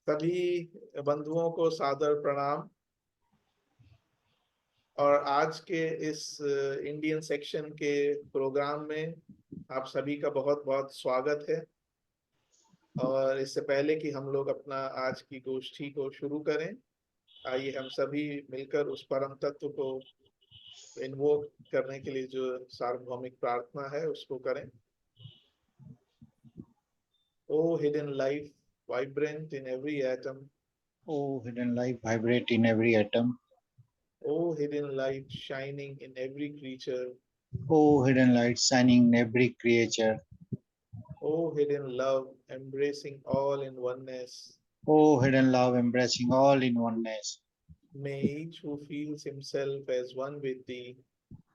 सभी बंधुओं को सादर प्रणाम। और आज के इस इंडियन सेक्शन के प्रोग्राम में आप सभी का बहुत बहुत स्वागत है। और इससे पहले कि हम लोग अपना आज की गोष्ठी को शुरू करें, आइए हम सभी मिलकर उस परम तत्व को इन्वोक करने के लिए जो सार्वभौमिक प्रार्थना है उसको करें। O hidden life vibrant in every atom, O hidden life, vibrate in every atom. O hidden light shining in every creature, O hidden light shining in every creature. O hidden love embracing all in oneness, O hidden love embracing all in oneness. may each who feels himself as one with thee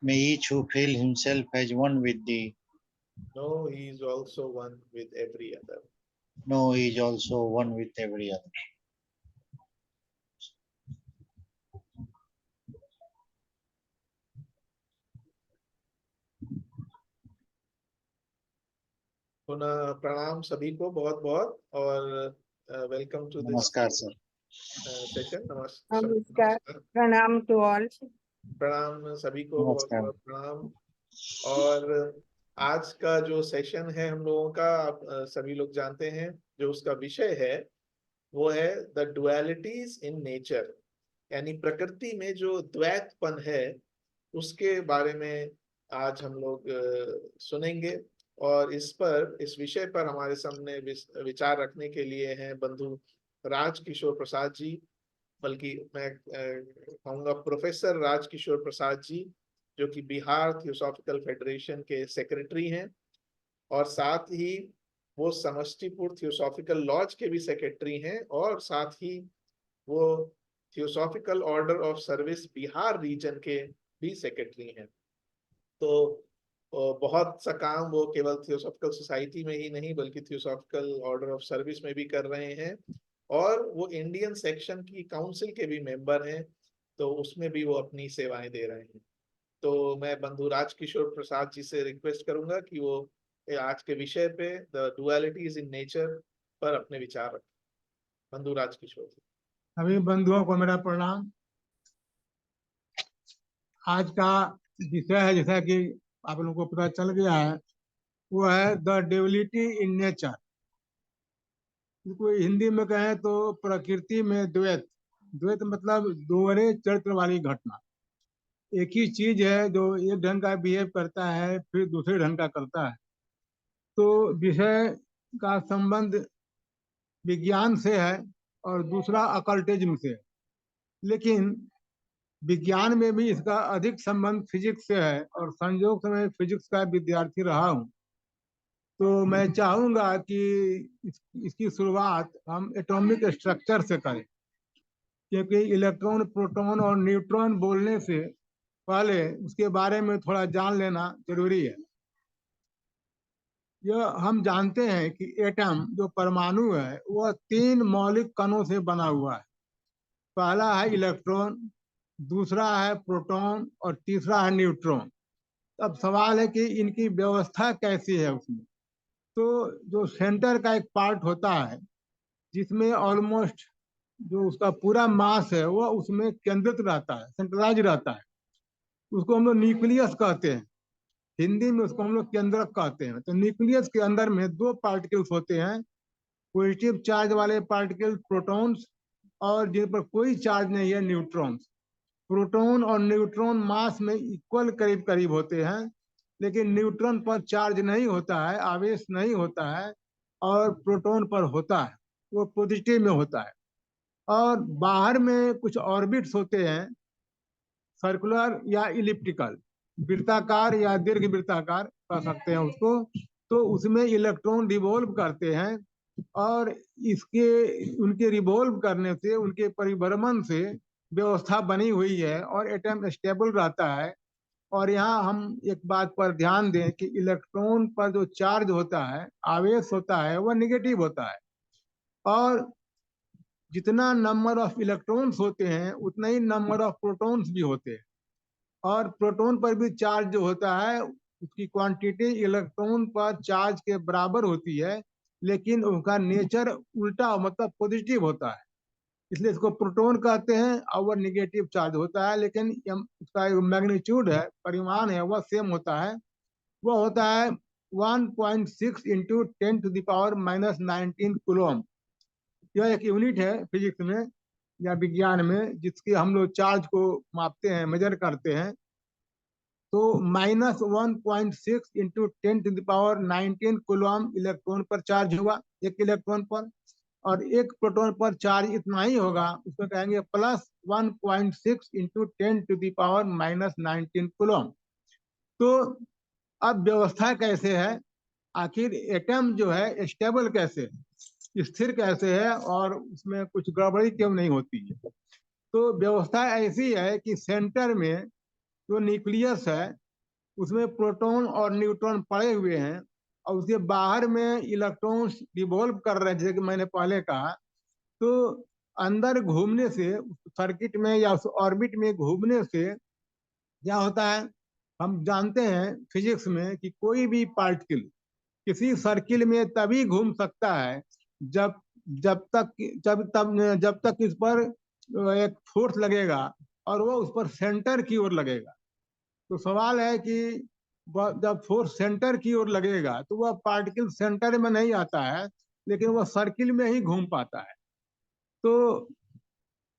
May each who feel himself as one with thee know he is also one with every other. know he is also one with every other. पुनः प्रणाम सभी को बहुत बहुत, और welcome to this नमस्कार sir. Session. नमस्कार, नमस्कार, प्रणाम टू ऑल। प्रणाम सभी को, बहुत नमस्कार। बहुत प्रणाम। और आज का जो सेशन है हम लोगों का, आप सभी लोग जानते हैं जो उसका विषय है वो है द डुअलिटीज इन नेचर, यानी प्रकृति में जो द्वैतपन है उसके बारे में आज हम लोग सुनेंगे। और इस विषय पर हमारे सामने विचार रखने के लिए हैं बंधु राजकिशोर प्रसाद जी, बल्कि मैं कहूँगा प्रोफेसर राजकिशोर प्रसाद जी, जो कि बिहार थियोसॉफिकल फेडरेशन के सेक्रेटरी हैं, और साथ ही वो समष्टिपुर थियोसॉफिकल लॉज के भी सेक्रेटरी हैं, और साथ ही वो theosophical order of service Bihar region के भी सेक्रेटरी हैं। तो बहुत सा काम वो केवल थियोसॉफिकल सोसाइटी में ही नहीं बल्कि थियोसॉफिकल ऑर्डर ऑफ सर्विस में भी कर रहे हैं, और वो इंडियन सेक्शन की काउंसिल के भी मेंबर हैं, तो उसमें भी वो अपनी सेवाएं दे रहे हैं। तो मैं बंधु राजकिशोर प्रसाद जी से रिक्वेस्ट करूंगा कि वो आज के विषय पे द डुअलिटीज इन नेचर पर अपने विचार रखें। बंधु राजकिशोर जी। सभी बंधुओं को मेरा प्रणाम। आज का विषय है, जैसा कि आप लोगों को पता चल गया है, वो है द ड्युअलिटी इन नेचर। इसको हिंदी में कहें तो प्रकृति में द्वैत। द्वैत मतलब दोहरे चरित्र वाली घटना। एक ही चीज है जो एक ढंग का बिहेव करता है फिर दूसरे ढंग का करता है। तो विषय का संबंध विज्ञान से है और दूसरा अकल्टिज्म से है, लेकिन विज्ञान में भी इसका अधिक संबंध फिजिक्स से है, और संयोग से मैं फिजिक्स का विद्यार्थी रहा हूँ। तो मैं चाहूंगा कि इसकी शुरुआत हम एटॉमिक स्ट्रक्चर से करें, क्योंकि इलेक्ट्रॉन, प्रोटॉन और न्यूट्रॉन बोलने से पहले उसके बारे में थोड़ा जान लेना जरूरी है। यह हम जानते हैं कि एटम जो परमाणु है वह 3 मौलिक कणों से बना हुआ है। पहला है इलेक्ट्रॉन, दूसरा है प्रोटॉन और तीसरा है न्यूट्रॉन। अब सवाल है कि इनकी व्यवस्था कैसी है उसमें। तो जो सेंटर का एक पार्ट होता है जिसमें ऑलमोस्ट जो उसका पूरा मास है वह उसमें केंद्रित रहता है, सेंट्रलाइज रहता है, उसको हम लोग न्यूक्लियस कहते हैं। हिंदी में उसको हम लोग केंद्रक कहते हैं। तो न्यूक्लियस के अंदर में 2 पार्टिकल्स होते हैं, पॉजिटिव चार्ज वाले पार्टिकल प्रोटॉन्स, और जिन पर कोई चार्ज नहीं है न्यूट्रॉन्स। प्रोटॉन और न्यूट्रॉन मास में इक्वल करीब करीब होते हैं, लेकिन न्यूट्रॉन पर चार्ज नहीं होता है, आवेश नहीं होता है, और प्रोटॉन पर होता है, वो पॉजिटिव में होता है। और बाहर में कुछ ऑर्बिट्स होते हैं, सर्कुलर या इलिप्टिकल, वृत्ताकार या दीर्घ वृत्ताकार कह सकते हैं उसको। तो उसमें इलेक्ट्रॉन रिवॉल्व करते हैं, और इसके उनके रिवॉल्व करने से, उनके परिभ्रमण से व्यवस्था बनी हुई है और एटम स्टेबल रहता है। और यहाँ हम एक बात पर ध्यान दें कि इलेक्ट्रॉन पर जो चार्ज होता है, आवेश होता है, वह निगेटिव होता है, और जितना नंबर ऑफ इलेक्ट्रॉन्स होते हैं उतना ही नंबर ऑफ प्रोटॉन्स भी होते हैं। और प्रोटॉन पर भी चार्ज जो होता है उसकी क्वांटिटी इलेक्ट्रॉन पर चार्ज के बराबर होती है, लेकिन उनका नेचर उल्टा मतलब पॉजिटिव होता है, इसलिए इसको प्रोटॉन कहते हैं और वह निगेटिव चार्ज होता है। लेकिन उसका मैग्नीट्यूड है, परिमाण है, वह सेम होता है। वह होता है 1.6 इंटू 10⁻⁻19 कूलम। यह एक यूनिट है फिजिक्स में या विज्ञान में, जिसके हम लोग चार्ज को मापते हैं, मेजर करते हैं। तो -1.6 इंटू 10⁻19 कूलम इलेक्ट्रॉन पर चार्ज होगा, एक इलेक्ट्रॉन पर, और एक प्रोटॉन पर चार्ज इतना ही होगा, उसमें कहेंगे +1.6 इंटू 10⁻⁻19 कूलम। तो अब व्यवस्था कैसे है, आखिर एटम जो है स्टेबल कैसे है, स्थिर कैसे है, और उसमें कुछ गड़बड़ी क्यों नहीं होती है। तो व्यवस्था ऐसी है कि सेंटर में जो न्यूक्लियस है उसमें प्रोटॉन और न्यूट्रॉन पड़े हुए हैं, और उसके बाहर में इलेक्ट्रॉन्स रिवॉल्व कर रहे हैं, जैसे कि मैंने पहले कहा। तो अंदर घूमने से, सर्किट में या उस ऑर्बिट में घूमने से क्या होता है, हम जानते हैं फिजिक्स में कि कोई भी पार्टिकल किसी सर्किल में तभी घूम सकता है जब जब तक इस पर एक फोर्स लगेगा और वो उस पर सेंटर की ओर लगेगा। तो सवाल है कि जब फोर्स सेंटर की ओर लगेगा तो वह पार्टिकल सेंटर में नहीं आता है, लेकिन वह सर्किल में ही घूम पाता है। तो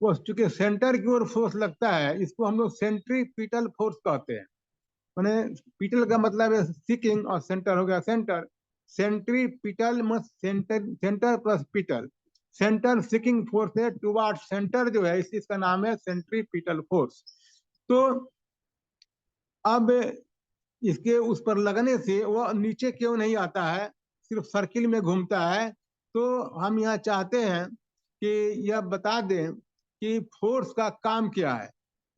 वो चूंकि सेंटर की ओर फोर्स लगता है, इसको हम लोग सेंट्रीपिटल फोर्स कहते हैं। मैंने पिटल का मतलब है सिकिंग, और सेंटर हो गया सेंटर। सेंट्रीपिटल मत centre, centre plus petal, centre seeking force है टुवार्ड सेंटर, जो है इसका नाम है सेंट्रीपिटल फोर्स। तो अब इसके उस पर लगने से वो नीचे क्यों नहीं आता है, सिर्फ सर्किल में घूमता है। तो हम यहाँ चाहते हैं कि यह बता दें कि फोर्स का काम क्या है।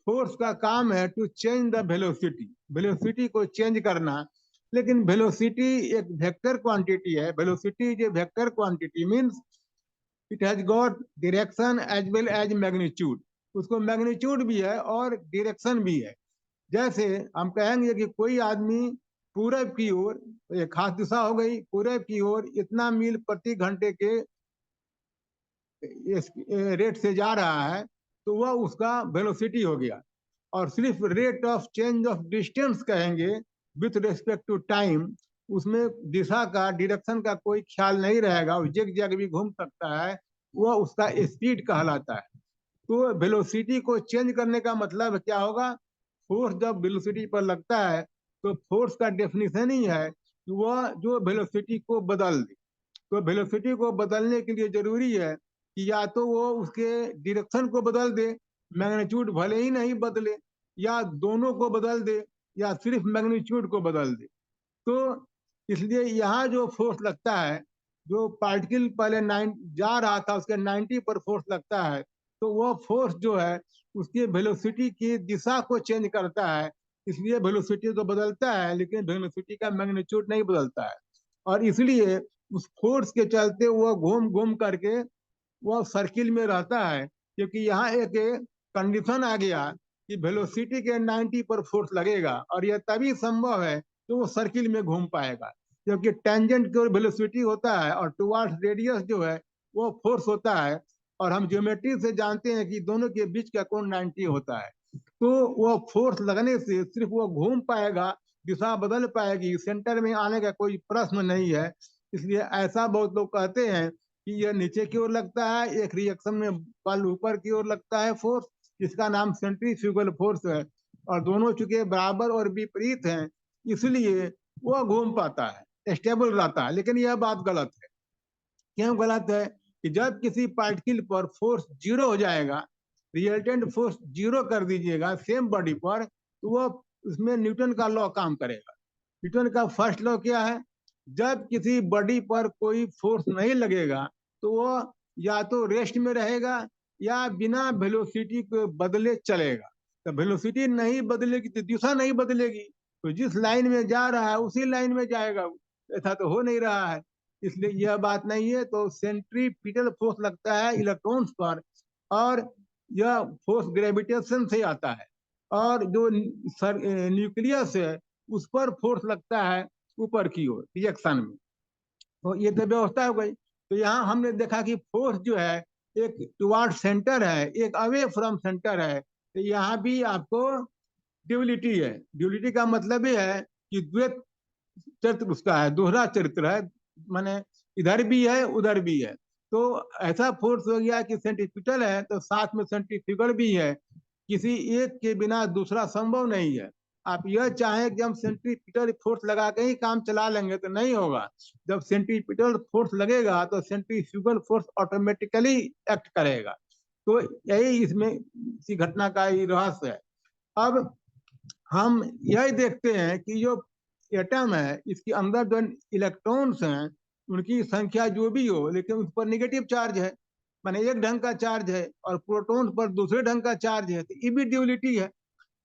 फोर्स का काम है to change the velocity, velocity को चेंज करना। लेकिन वेलोसिटी एक वेक्टर क्वांटिटी है, velocity is a vector quantity, means it has got direction as well as magnitude. उसको मैग्नीट्यूड भी है और डायरेक्शन भी है। जैसे हम कहेंगे कि कोई आदमी पूरब की ओर, एक खास दिशा हो गई, पूरब की ओर इतना मील प्रति घंटे के रेट से जा रहा है, तो वह उसका वेलोसिटी हो गया। और सिर्फ rate of change of distance कहेंगे विथ रिस्पेक्ट टू टाइम, उसमें दिशा का, डायरेक्शन का कोई ख्याल नहीं रहेगा, वो जग जग भी घूम सकता है, वह उसका स्पीड कहलाता है। तो वेलोसिटी को चेंज करने का मतलब क्या होगा, फोर्स जब वेलोसिटी पर लगता है तो फोर्स का डेफिनेशन ही है कि वह जो वेलोसिटी को बदल दे। तो वेलोसिटी को बदलने के लिए जरूरी है कि या तो वो उसके डायरेक्शन को बदल दे, मैग्नीट्यूड भले ही नहीं बदले, या दोनों को बदल दे, या सिर्फ मैग्नीट्यूड को बदल दे। तो इसलिए यहाँ जो फोर्स लगता है, जो पार्टिकल पहले 9 जा रहा था उसके 90 पर फोर्स लगता है, तो वह फोर्स जो है उसकी वेलोसिटी की दिशा को चेंज करता है। इसलिए वेलोसिटी तो बदलता है, लेकिन वेलोसिटी का मैग्नीट्यूड नहीं बदलता है। और इसलिए उस फोर्स के चलते वह घूम घूम करके वह सर्किल में रहता है, क्योंकि यहाँ एक कंडीशन आ गया कि वेलोसिटी के 90 पर फोर्स लगेगा, और यह तभी संभव है कि वो सर्किल में घूम पाएगा, क्योंकि टेंजेंट की ओर वेलोसिटी होता है और टुवार्ड्स रेडियस जो है वो फोर्स होता है। और हम ज्योमेट्री से जानते हैं कि दोनों के बीच का कोण 90 होता है। तो वह फोर्स लगने से सिर्फ वो घूम पाएगा, दिशा बदल पाएगी, सेंटर में आने का कोई प्रश्न नहीं है। इसलिए ऐसा बहुत लोग कहते हैं कि यह नीचे की ओर लगता है, एक रिएक्शन में बल ऊपर की ओर लगता है फोर्स, जिसका नाम सेंट्रीफ्यूगल फोर्स है। और दोनों चूंकि बराबर और विपरीत हैं, इसलिए वह घूम पाता है, स्टेबल रहता है। लेकिन यह बात गलत है। क्यों गलत है, कि जब किसी पार्टिकल पर फोर्स जीरो हो जाएगा, रिजल्टेंट फोर्स जीरो कर दीजिएगा सेम बॉडी पर, तो वह उसमें न्यूटन का लॉ काम करेगा। न्यूटन का फर्स्ट लॉ क्या है, जब किसी बॉडी पर कोई फोर्स नहीं लगेगा तो वह या तो रेस्ट में रहेगा या बिना वेलोसिटी को बदले चलेगा। तो वेलोसिटी नहीं बदलेगी तो दिशा नहीं बदलेगी, तो जिस लाइन में जा रहा है उसी लाइन में जाएगा। ऐसा तो हो नहीं रहा है, इसलिए यह बात नहीं है। तो सेंट्रीपिटल फोर्स लगता है इलेक्ट्रॉन्स पर, और यह फोर्स ग्रेविटेशन से आता है। और जो न्यूक्लियस है उस पर फोर्स लगता है ऊपर की ओर रिएक्शन में। तो ये तो व्यवस्था हो गई। तो यहाँ हमने देखा कि फोर्स जो है एक टुवार्ड सेंटर है, एक अवे फ्रॉम सेंटर है। तो यहाँ भी आपको ड्यूलिटी है। ड्यूलिटी का मतलब ये है कि द्वैत चरित्र उसका है, दोहरा चरित्र है, माने इधर भी है उधर भी है। तो ऐसा फोर्स हो गया कि सेंट्रीपिटल है तो साथ में सेंट्रीफ्यूगल भी है, किसी एक के बिना दूसरा संभव नहीं है। आप यह चाहें कि हम सेंट्रीपिटल फोर्स लगा के ही काम चला लेंगे तो नहीं होगा। जब सेंट्रीपिटल फोर्स लगेगा तो सेंट्रीफ्यूगल फोर्स ऑटोमेटिकली एक्ट करेगा। तो यही इसमें इसी घटना का ही रहस्य है। अब हम यही देखते हैं कि जो एटम है इसके अंदर जो इलेक्ट्रॉन्स हैं उनकी संख्या जो भी हो, लेकिन उस पर नेगेटिव चार्ज है, माने एक ढंग का चार्ज है, और प्रोटॉन पर दूसरे ढंग का चार्ज है। तो ये भी ड्यूलिटी है।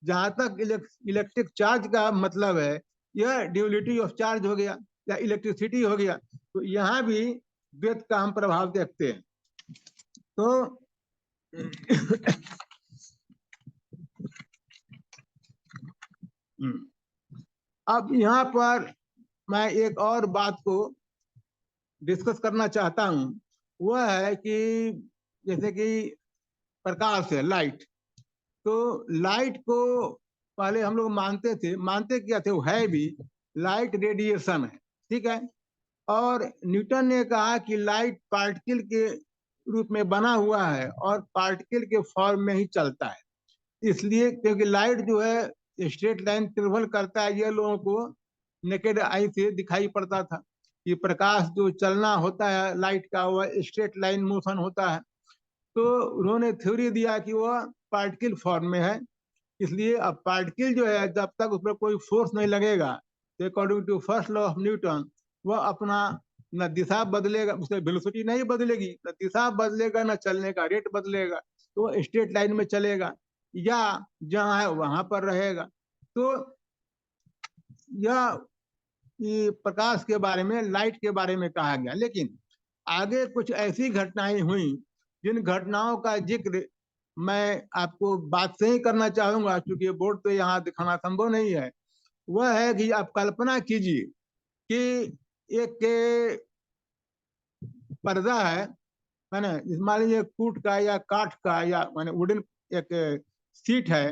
जहां तक इलेक्ट्रिक चार्ज का मतलब है, यह ड्यूलिटी ऑफ चार्ज हो गया या इलेक्ट्रिसिटी हो गया। तो यहाँ भी द्वैत का हम प्रभाव देखते हैं। तो अब यहाँ पर मैं एक और बात को डिस्कस करना चाहता हूँ। वह है कि जैसे कि प्रकाश है, लाइट। तो लाइट को पहले हम लोग मानते क्या थे, वो है भी लाइट रेडिएशन है, ठीक है। और न्यूटन ने कहा कि लाइट पार्टिकल के रूप में बना हुआ है और पार्टिकल के फॉर्म में ही चलता है। इसलिए क्योंकि लाइट जो है स्ट्रेट लाइन ट्रेवल करता है, यह लोगों को नेकेड आई से दिखाई पड़ता था कि प्रकाश जो चलना होता है लाइट का वह स्ट्रेट लाइन मोशन होता है। तो उन्होंने थ्योरी दिया कि वह पार्टिकल फॉर्म में है। इसलिए अब पार्टिकल जो है जब तक उस पर कोई फोर्स नहीं लगेगा, तो according to first law of Newton वह अपना न दिशा बदलेगा, उसकी वेलोसिटी नहीं बदलेगी, न दिशा बदलेगा, न चलने का रेट बदलेगा। तो वह स्ट्रेट लाइन में चलेगा या जहाँ है वहां पर रहेगा। तो यह ये प्रकाश के बारे में, लाइट के बारे में कहा गया। लेकिन आगे कुछ ऐसी घटनाएं हुई जिन घटनाओं का जिक्र मैं आपको बात से ही करना चाहूंगा, क्योंकि बोर्ड पे यहाँ दिखाना संभव नहीं है। वह है कि आप कल्पना कीजिए कि एक पर्दा है, मैंने मान लीजिए कूट का या काठ का या माने वुडन एक सीट है।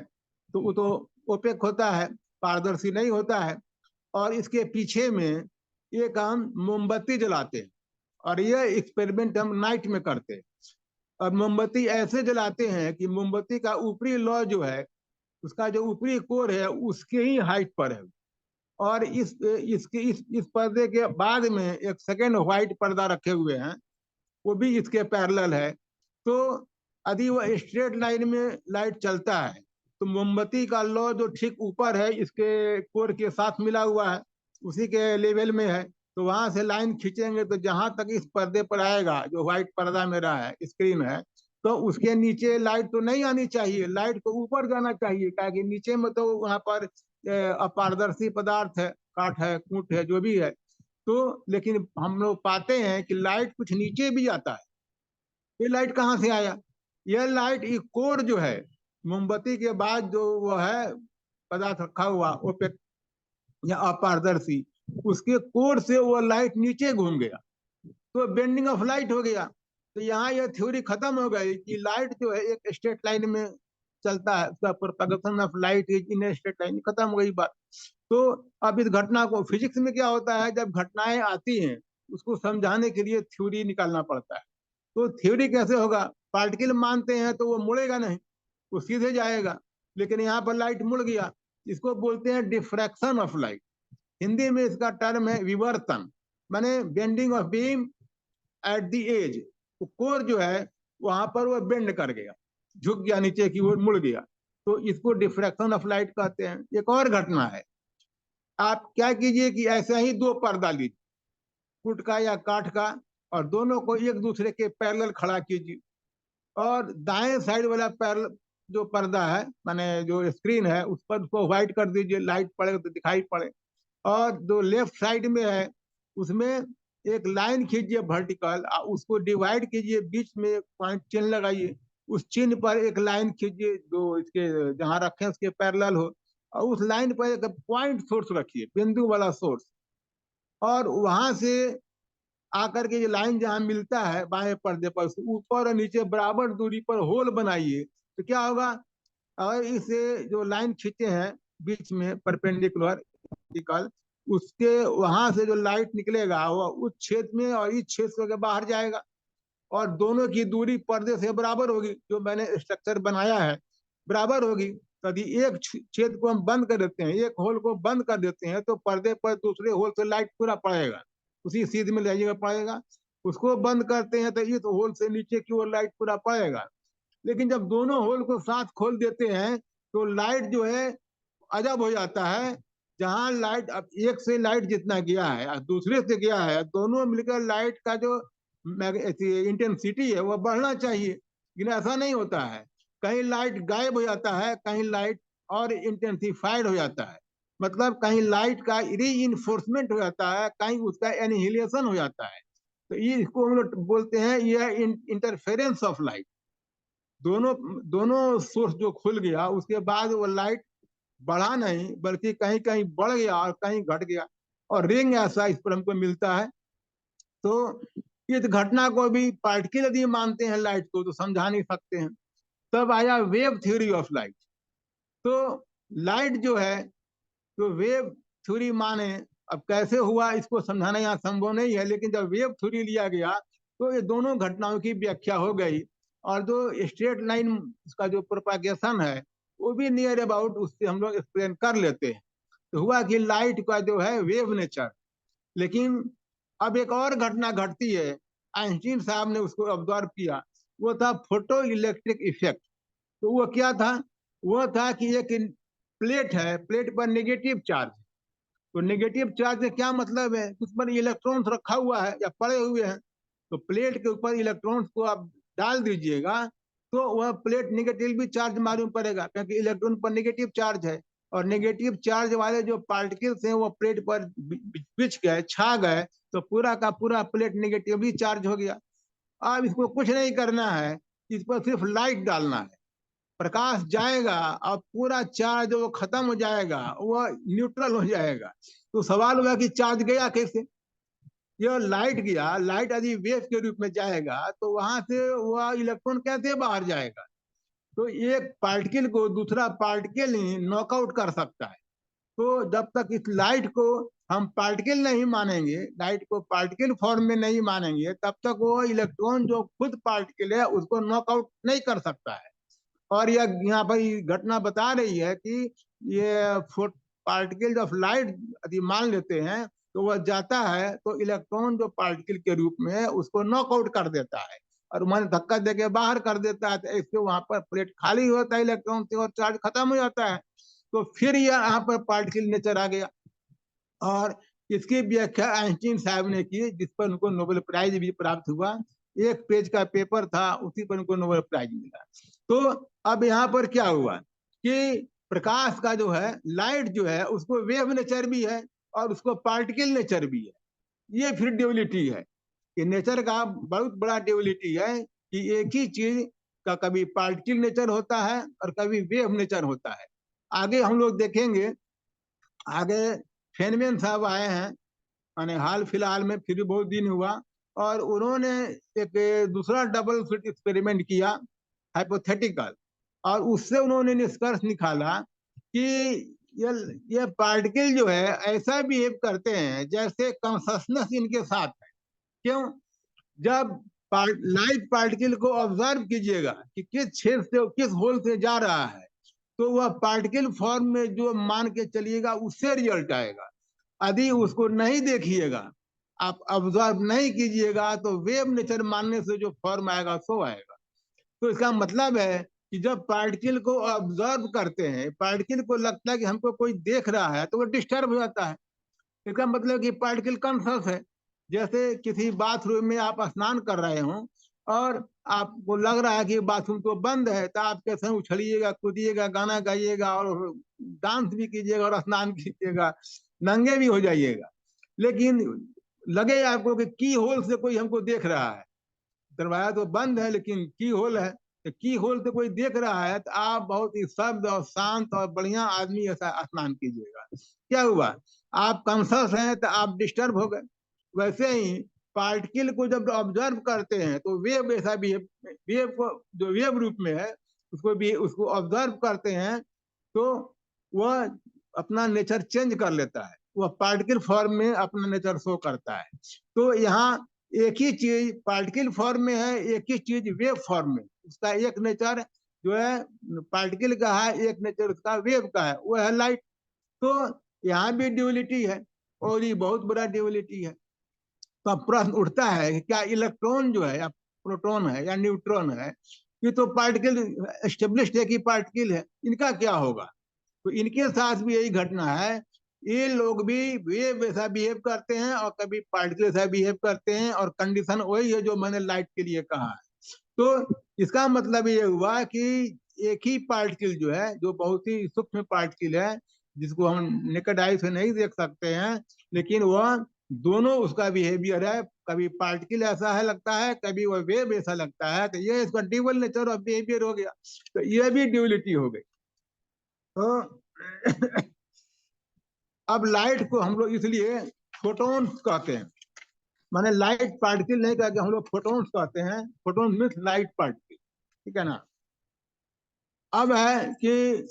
तो वो तो ओपेक होता है, पारदर्शी नहीं होता है। और इसके पीछे में एक हम मोमबत्ती जलाते हैं, और यह एक्सपेरिमेंट हम नाइट में करते हैं। और मोमबत्ती ऐसे जलाते हैं कि मोमबत्ती का ऊपरी लौ जो है, उसका जो ऊपरी कोर है उसके ही हाइट पर है। और इस पर्दे के बाद में एक सेकेंड व्हाइट पर्दा रखे हुए हैं, वो भी इसके पैरेलल है। तो यदि वह स्ट्रेट लाइन में लाइट चलता है तो मोमबत्ती का लौ जो ठीक ऊपर है इसके कोर के साथ मिला हुआ है, उसी के लेवल में है। तो वहां से लाइन खींचेंगे तो जहां तक इस पर्दे पर आएगा, जो व्हाइट पर्दा मेरा है, स्क्रीन है, तो उसके नीचे लाइट तो नहीं आनी चाहिए, लाइट को ऊपर जाना चाहिए, क्योंकि नीचे में तो वहां पर अपारदर्शी पदार्थ है, काठ है, कूट है, जो भी है। तो लेकिन हम लोग पाते हैं कि लाइट कुछ नीचे भी आता है। ये लाइट कहाँ से आया? यह लाइट ये कोर जो है, मोमबत्ती के बाद जो वो है पदार्थ रखा हुआ ओपेक या अपारदर्शी, उसके कोर से वो लाइट नीचे घूम गया, तो बेंडिंग ऑफ लाइट हो गया। तो यहाँ यह थ्योरी खत्म हो गई कि लाइट जो है एक स्ट्रेट लाइन में चलता है, उसका propagation of light is in straight line, खत्म हो गई बात। तो अब इस घटना को, फिजिक्स में क्या होता है, जब घटनाएं आती हैं उसको समझाने के लिए थ्योरी निकालना पड़ता है। तो थ्योरी कैसे होगा? पार्टिकल मानते हैं तो वो मुड़ेगा नहीं, वो सीधे जाएगा। लेकिन यहाँ पर लाइट मुड़ गया, इसको बोलते हैं डिफ्रैक्शन ऑफ लाइट। हिंदी में इसका टर्म है विवर्तन, माने bending of beam at the edge. तो कोर जो है वहां पर वो बेंड कर गया, झुक गया नीचे की ओर, मुड़ गया। तो इसको डिफ्रैक्शन ऑफ लाइट कहते हैं। एक और घटना है, आप क्या कीजिए कि ऐसे ही दो पर्दा लीजिए, कुट का या काठ का, और दोनों को एक दूसरे के पैरेलल खड़ा कीजिए। और दाएं साइड वाला पैरेलल जो पर्दा है, माने जो स्क्रीन है, उस पर उसको व्हाइट कर दीजिए, लाइट पड़े तो दिखाई पड़े। और जो लेफ्ट साइड में है उसमें एक लाइन खींचिए वर्टिकल, उसको डिवाइड कीजिए, बीच में पॉइंट चिन्ह लगाइए, उस चिन्ह पर एक लाइन खींचिए जो इसके जहां रखे उसके पैरेलल हो, और उस लाइन पर एक पॉइंट सोर्स रखिए, बिंदु वाला सोर्स। और वहां से आकर के ये लाइन जहाँ मिलता है बाएं पर्दे पर, ऊपर और नीचे बराबर दूरी पर होल बनाइए, तो क्या होगा, अगर इसे जो लाइन खींचे हैं बीच में परपेंडिकुलर, उसके वहां से जो लाइट निकलेगा वो उस क्षेत्र में और इस क्षेत्र के बाहर जाएगा, और दोनों की दूरी पर्दे से बराबर होगी, जो मैंने स्ट्रक्चर बनाया है बराबर होगी। यदि एक छेद को हम बंद कर देते हैं, एक होल को बंद कर देते हैं, तो पर्दे पर दूसरे होल से लाइट पूरा पड़ेगा, उसी सीध में जाइएगा पड़ेगा। उसको बंद करते हैं तो इस होल से नीचे की ओर लाइट पूरा पड़ेगा। लेकिन जब दोनों होल को साथ खोल देते हैं तो लाइट जो है अजब हो जाता है। जहां लाइट अब एक से लाइट जितना गया है और दूसरे से गया है, दोनों मिलकर लाइट का जो इंटेंसिटी है वो बढ़ना चाहिए, लेकिन ऐसा नहीं होता है। कहीं लाइट गायब हो जाता है, कहीं लाइट और इंटेंसिफाइड हो जाता है, मतलब कहीं लाइट का री इन्फोर्समेंट हो जाता है, कहीं उसका एनिहिलेशन हो जाता है। तो ये इसको हम लोग बोलते हैं ये इंटरफेरेंस ऑफ लाइट। दोनों दोनों सोर्स जो खुल गया उसके बाद वो लाइट बढ़ा नहीं, बल्कि कहीं कहीं बढ़ गया और कहीं घट गया, और रिंग ऐसा इस पर हमको मिलता है। तो इस घटना को भी पार्टिकल यदि मानते हैं लाइट को तो समझा नहीं सकते हैं। तब आया वेव थ्योरी ऑफ लाइट। तो लाइट जो है तो वेव थ्योरी माने, अब कैसे हुआ इसको समझाना यहाँ संभव नहीं है, लेकिन जब वेव थ्योरी लिया गया तो ये दोनों घटनाओं की व्याख्या हो गई, और जो स्ट्रेट लाइन इसका जो प्रोपागेशन है वो भी नियर अबाउट उससे हम लोग एक्सप्लेन कर लेते हैं। तो हुआ कि लाइट का जो है वेव नेचर। लेकिन अब एक और घटना घटती है, आइंस्टीन साहब ने उसको ऑब्जर्व किया, वो था फोटो इलेक्ट्रिक इफेक्ट। तो वो क्या था, वो था कि एक प्लेट है, प्लेट पर नेगेटिव चार्ज। तो नेगेटिव चार्ज से क्या मतलब है, उस पर इलेक्ट्रॉन्स रखा हुआ है या पड़े हुए हैं, तो प्लेट के ऊपर इलेक्ट्रॉन्स को आप डाल दीजिएगा तो वह प्लेट नेगेटिव भी चार्ज मालूम पड़ेगा, क्योंकि इलेक्ट्रॉन पर नेगेटिव चार्ज है, और नेगेटिव चार्ज वाले जो पार्टिकल्स हैं वो प्लेट पर बिछ गए, छा गए, तो पूरा का पूरा प्लेट नेगेटिवली चार्ज हो गया। अब इसको कुछ नहीं करना है, इस पर सिर्फ लाइट डालना है, प्रकाश जाएगा और पूरा चार्ज वो खत्म हो जाएगा, वो न्यूट्रल हो जाएगा। तो सवाल हुआ कि चार्ज गया कैसे। ये लाइट गया, लाइट यदि वेव के रूप में जाएगा तो वहां से वह इलेक्ट्रॉन कैसे बाहर जाएगा। तो एक पार्टिकल को दूसरा पार्टिकल ही नॉकआउट कर सकता है। तो जब तक इस लाइट को हम पार्टिकल नहीं मानेंगे, लाइट को पार्टिकल फॉर्म में नहीं मानेंगे, तब तक वो इलेक्ट्रॉन जो खुद पार्टिकल है उसको नॉकआउट नहीं कर सकता है। और यह यहाँ पर घटना बता रही है कि ये पार्टिकल ऑफ लाइट यदि मान लेते हैं तो वह जाता है तो इलेक्ट्रॉन जो पार्टिकल के रूप में है उसको नॉकआउट कर देता है, और मन धक्का देके बाहर कर देता है, तो इससे वहां पर प्लेट खाली होता है इलेक्ट्रॉन से और चार्ज खत्म हो जाता है। तो फिर यहाँ पर पार्टिकल नेचर आ गया, और इसकी व्याख्या आइंस्टीन साहब ने की, जिस पर उनको नोबेल प्राइज भी प्राप्त हुआ। एक पेज का पेपर था, उसी पर उनको नोबेल प्राइज मिला। तो अब यहाँ पर क्या हुआ कि प्रकाश का जो है, लाइट जो है उसको वेव नेचर भी है और उसको पार्टिकल नेचर भी है। ये फिर ड्यूलिटी है कि नेचर का बहुत बड़ा ड्यूलिटी है कि एक ही चीज का कभी पार्टिकल नेचर होता है और कभी वेव नेचर होता है। आगे हम लोग देखेंगे, आगे फेनमैन साहब आए हैं, माने हाल फिलहाल में, फिर बहुत दिन हुआ, और उन्होंने एक दूसरा डबल स्लिट एक्सपेरिमेंट किया, हाइपोथेटिकल, और उससे उन्होंने निष्कर्ष निकाला कि ये पार्टिकल जो है ऐसा बिहेव करते हैं जैसे कॉन्शसनेस इनके साथ है। क्यों, जब लाइट पार्टिकल को ऑब्जर्व कीजिएगा कि किस छेद से किस होल से जा रहा है, तो वह पार्टिकल फॉर्म में जो मान के चलिएगा उससे रिजल्ट आएगा। यदि उसको नहीं देखिएगा, आप ऑब्जर्व नहीं कीजिएगा, तो वेव नेचर मानने से जो फॉर्म आएगा सो आएगा। तो इसका मतलब है कि जब पार्टिकल को ऑब्जर्व करते हैं, पार्टिकल को लगता है कि हमको कोई देख रहा है, तो वो डिस्टर्ब हो जाता है। इसका मतलब कि पार्टिकल कॉन्शस है। जैसे किसी बाथरूम में आप स्नान कर रहे हो और आपको लग रहा है कि बाथरूम तो बंद है, तो आप कैसे उछलिएगा, कूदिएगा, गाना गाइएगा और डांस भी कीजिएगा और स्नान कीजिएगा, नंगे भी हो जाइएगा, लेकिन लगे आपको कि की होल से कोई हमको देख रहा है। दरवाजा तो बंद है लेकिन की होल है, तो की होल से कोई देख रहा है, तो आप बहुत ही शब्द और शांत और बढ़िया आदमी ऐसा स्नान कीजिएगा। क्या हुआ, आप कॉन्शस हैं तो आप डिस्टर्ब हो गए। वैसे ही पार्टिकल को जब ऑब्जर्व करते हैं तो वेव ऐसा वेव को जो वेव रूप में है उसको ऑब्जर्व करते हैं तो वह अपना नेचर चेंज कर लेता है, वह पार्टिकल फॉर्म में अपना नेचर शो करता है। तो यहाँ एक ही चीज पार्टिकल फॉर्म में है, एक ही चीज वेव फॉर्म में, उसका एक नेचर जो है पार्टिकल का है, एक नेचर उसका वेव का है, वो है लाइट। तो यहाँ भी ड्यूअलिटी है और ये बहुत बड़ा ड्यूअलिटी है। तो अब प्रश्न उठता है कि क्या इलेक्ट्रॉन जो है या प्रोटॉन है या न्यूट्रॉन है, ये तो पार्टिकल एस्टेब्लिश्ड है कि पार्टिकल है, इनका क्या होगा? तो इनके साथ भी यही घटना है, ये लोग भी वेव वैसा बिहेव करते हैं और कभी पार्टिकल ऐसा बिहेव करते हैं, और कंडीशन वही है जो मैंने लाइट के लिए कहा है। तो इसका मतलब ये हुआ कि एक ही पार्टिकल जो है, जो बहुत ही सूक्ष्म पार्टिकल है, जिसको हम नेकेड आई से नहीं देख सकते हैं, लेकिन वह दोनों उसका बिहेवियर है, कभी पार्टिकल ऐसा है लगता है, कभी वह वेव ऐसा लगता है, तो ये इसका ड्यूअल नेचर ऑफ बिहेवियर हो गया, तो ये भी ड्यूअलिटी हो गई। तो अब लाइट को हम लोग इसलिए फोटॉन्स कहते हैं, माने लाइट पार्टिकल नहीं कहते, हम लोग फोटॉन्स कहते हैं, फोटॉन्स मीन्स लाइट पार्टिकल, ठीक है ना। अब है कि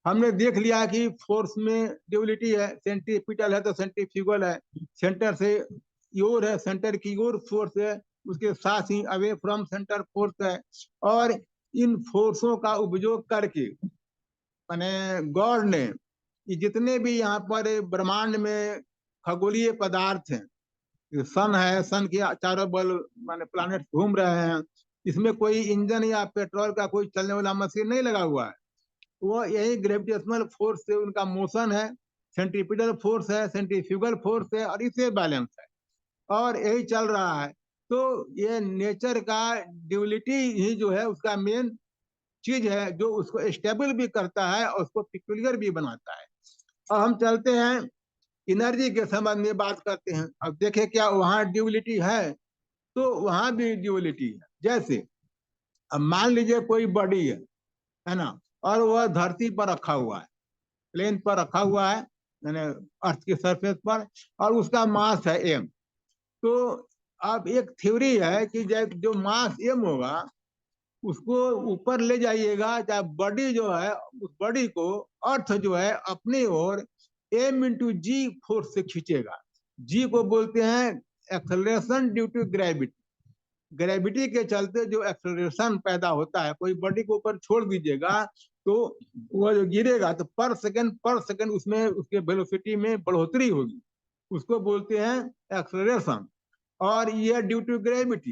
हमने देख लिया कि फोर्स में ड्यूअलिटी है, सेंट्रीपिटल है तो सेंट्रीफ्यूगल है, सेंटर से योर है, सेंटर की ओर फोर्स है, उसके साथ ही अवे फ्रॉम सेंटर फोर्स है। और इन फोर्सों का उपयोग करके माने गॉड ने ये जितने भी यहाँ पर ब्रह्मांड में खगोलीय पदार्थ हैं, सन है, सन के चारों बल माने प्लैनेट घूम रहे हैं, इसमें कोई इंजन या पेट्रोल का कोई चलने वाला मशीन नहीं लगा हुआ है, वो यही ग्रेविटेशनल फोर्स से उनका मोशन है, सेंट्रीपिटल फोर्स है, सेंट्रीफ्यूगल फोर्स है, और इससे बैलेंस है, और यही चल रहा है। तो ये नेचर का ड्यूअलिटी ही जो है उसका मेन चीज है, जो उसको स्टेबल भी करता है और उसको पिक्यूलियर भी बनाता है। और हम चलते हैं एनर्जी के संबंध में बात करते हैं। अब देखें क्या वहां ड्यूअलिटी है, तो वहां भी ड्यूअलिटी है। जैसे अब मान लीजिए कोई बॉडी है ना, और वह धरती पर रखा हुआ है, प्लेन पर रखा हुआ है, यानी अर्थ के सरफेस पर, और उसका मास है m। तो अब एक थ्योरी है कि जो मास m होगा उसको ऊपर ले जाइएगा, चाहे बॉडी जो है उस बॉडी को अर्थ जो है अपनी ओर m इंटू जी फोर्स से खींचेगा। जी को बोलते हैं acceleration due to gravity. Gravity के चलते जो एक्सेलरेशन पैदा होता है, कोई बॉडी को ऊपर छोड़ दीजिएगा तो वो जो गिरेगा तो पर सेकंड उसमें उसके वेलोसिटी में बढ़ोतरी होगी, उसको बोलते हैं एक्सेलरेशन। और ये ड्यू टू ग्रेविटी,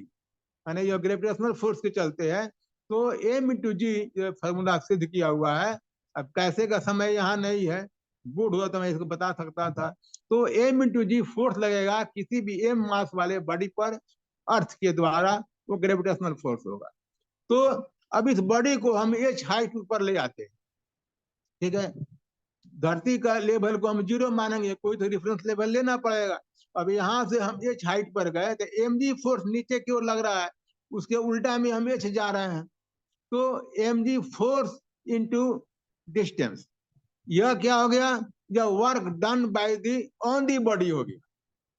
यानी जो ग्रेविटेशनल फोर्स के चलते हैं। तो m इंटू जी फॉर्मूला सिद्ध किया हुआ है। अब कैसे का समय यहाँ नहीं है, गुड हुआ तो मैं इसको बता सकता था। तो m इंटू जी फोर्स लगेगा किसी भी m मास वाले बॉडी पर अर्थ के द्वारा, वो ग्रेविटेशनल फोर्स होगा। तो अब इस बॉडी को हम h हाइट ऊपर ले जाते हैं, ठीक है, धरती का लेवल को हम 0 मानेंगे, कोई तो रेफरेंस लेवल लेना पड़ेगा। अब यहाँ से हम h हाइट पर गए तो mg फोर्स नीचे की ओर लग रहा है, उसके उल्टा में हम h जा रहे हैं, तो mg फोर्स इंटू डिस्टेंस, यह क्या हो गया, यह work done by the on the body हो गया,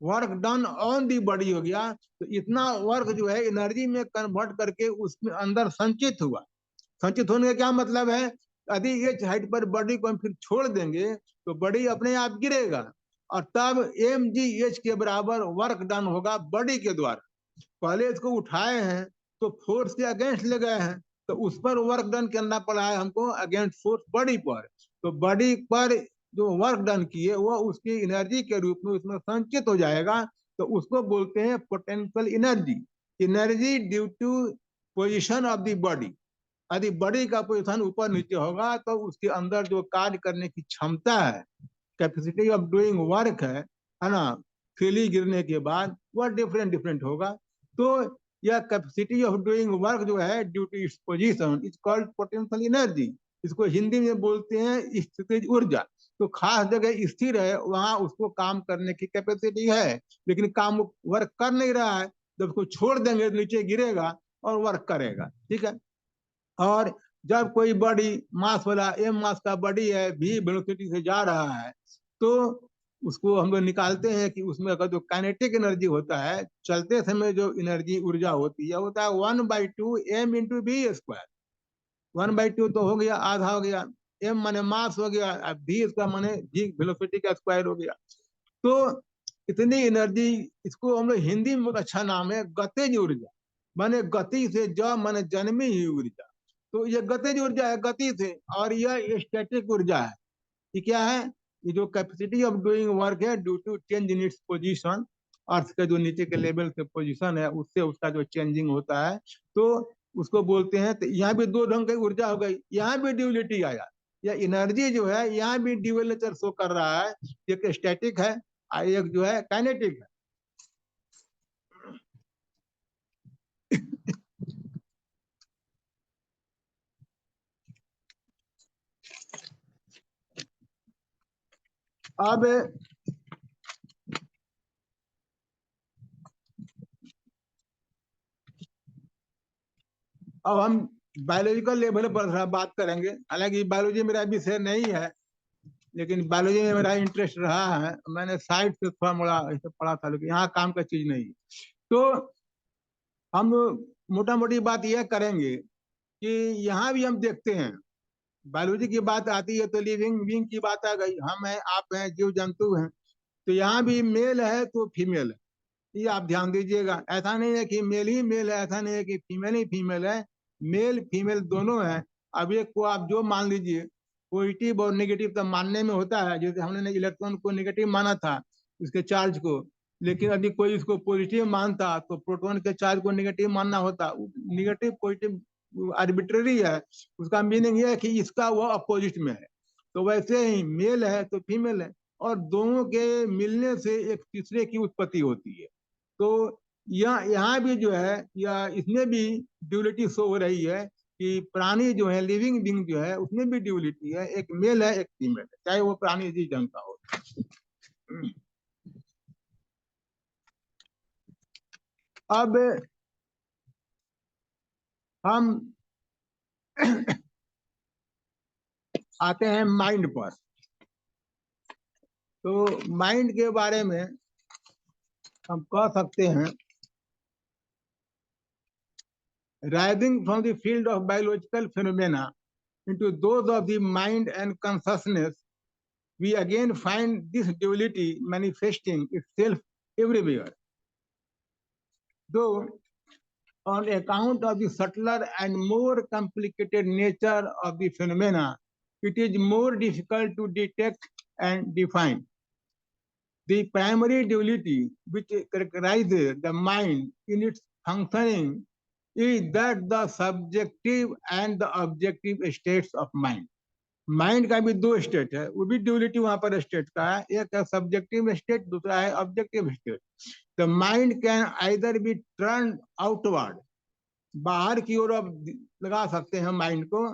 work done on the body हो गया। तो इतना वर्क जो है एनर्जी में कन्वर्ट करके उसमें अंदर संचित हुआ। संचित होने का क्या मतलब है, यदि एच हाइट पर बॉडी को हम फिर छोड़ देंगे तो बॉडी अपने आप गिरेगा, और तब mgh के बराबर वर्क डन होगा बॉडी के द्वारा। पहले इसको उठाए हैं तो फोर्स के अगेंस्ट ले गए हैं, तो उस पर वर्क डन करना पड़ा है हमको अगेंस्ट फोर्स बॉडी पर। तो बॉडी पर जो वर्क डन किए वो उसकी एनर्जी के रूप में उसमें संचित हो जाएगा, तो उसको बोलते हैं potential energy. Energy due to position of the body, body बॉडी का पोजिशन ऊपर नीचे होगा तो उसके अंदर जो कार्य करने की क्षमता है, कैपेसिटी ऑफ डूइंग वर्क है ना, फ्रीली गिरने के बाद वह डिफरेंट होगा। तो यह कैपेसिटी ऑफ डूइंग वर्क जो है due to its position is called potential energy. इसको हिंदी में बोलते हैं स्थितिज ऊर्जा। तो खास जगह स्थिर है, वहां उसको काम करने की कैपेसिटी है, लेकिन काम वर्क कर नहीं रहा है, जब उसको छोड़ देंगे तो नीचे गिरेगा और वर्क करेगा, ठीक है। और जब कोई बॉडी मास वाला m मास का बॉडी है, v वेलोसिटी से जा रहा है, तो उसको हम लोग निकालते हैं कि उसमें अगर जो काइनेटिक एनर्जी होता है, चलते समय जो एनर्जी ऊर्जा होती है, होता है 1/2 m/v²। 1/2 तो हो गया, आधा हो गया, m माने मास हो गया, अब v इसका माने v वेलोसिटी का स्क्वायर हो गया। तो इतनी एनर्जी, इसको हम लोग हिंदी में बहुत अच्छा नाम है गतिज ऊर्जा, माने गति से, ज माने जन्मी ही ऊर्जा। तो ये गतिज ऊर्जा है, गति से, और यह स्टैटिक ऊर्जा है। ये क्या है? ये जो कैपेसिटी ऑफ डूइंग वर्क है due to change in its position, earth के जो नीचे के लेवल से पोजीशन है उससे उसका जो चेंजिंग होता है, तो उसको बोलते हैं। तो यहाँ भी दो ढंग की ऊर्जा हो गई, यहाँ भी ड्यूलिटी आया। या एनर्जी जो है यहाँ भी ड्यूअल नेचर शो कर रहा है, एक स्टैटिक है और एक जो है काइनेटिक है। अब हम बायोलॉजिकल लेवल पर थोड़ा बात करेंगे। हालांकि बायोलॉजी मेरा विषय नहीं है, लेकिन बायोलॉजी में मेरा इंटरेस्ट रहा है, मैंने साइड से थोड़ा मोड़ा ऐसे पढ़ा था, लेकिन यहाँ काम का चीज नहीं है। तो हम मोटा मोटी बात यह करेंगे कि यहाँ भी हम देखते हैं, बायोलॉजी की बात आती है तो लिविंग बीइंग की बात आ गई, हम हैं, आप हैं, जीव जंतु हैं। तो यहाँ भी मेल है तो फीमेल है, ये आप ध्यान दीजिएगा। ऐसा नहीं है कि मेल ही मेल है, ऐसा नहीं है कि फीमेल ही फीमेल है, मेल फीमेल दोनों है। अब एक को आप जो मान लीजिए, पॉजिटिव और नेगेटिव तो मानने में होता है, जैसे हमने इलेक्ट्रॉन को नेगेटिव माना था, इसके चार्ज को, लेकिन यदि कोई इसको पॉजिटिव मानता तो प्रोटॉन के चार्ज को नेगेटिव मानना होता। नेगेटिव पॉजिटिव आर्बिट्ररी है, उसका मीनिंग यह है कि इसका वो अपोजिट में है। तो वैसे ही मेल है तो फीमेल है, और दोनों के मिलने से एक तीसरे की उत्पत्ति होती है। तो यहाँ भी जो है, या इसमें भी ड्यूलिटी शो हो रही है कि प्राणी जो है, लिविंग बीइंग जो है, उसमें भी ड्यूलिटी है, एक मेल है एक फीमेल है, चाहे वो प्राणी जी जंग का हो। अब हम आते हैं माइंड पर। तो माइंड के बारे में हम कह सकते हैं, rising from the field of biological phenomena into those of the mind and consciousness, we again find this duality manifesting itself everywhere. Though, on account of the subtler and more complicated nature of the phenomena, it is more difficult to detect and define. The primary duality which characterizes the mind in its functioning is that the subjective and the objective states of mind. Mind का भी दो state है, वो भी duality वहां पर state का है, एक है सब्जेक्टिव स्टेट, दूसरा है objective state. The mind can either be turn outward, बाहर की ओर अब लगा सकते हैं माइंड को,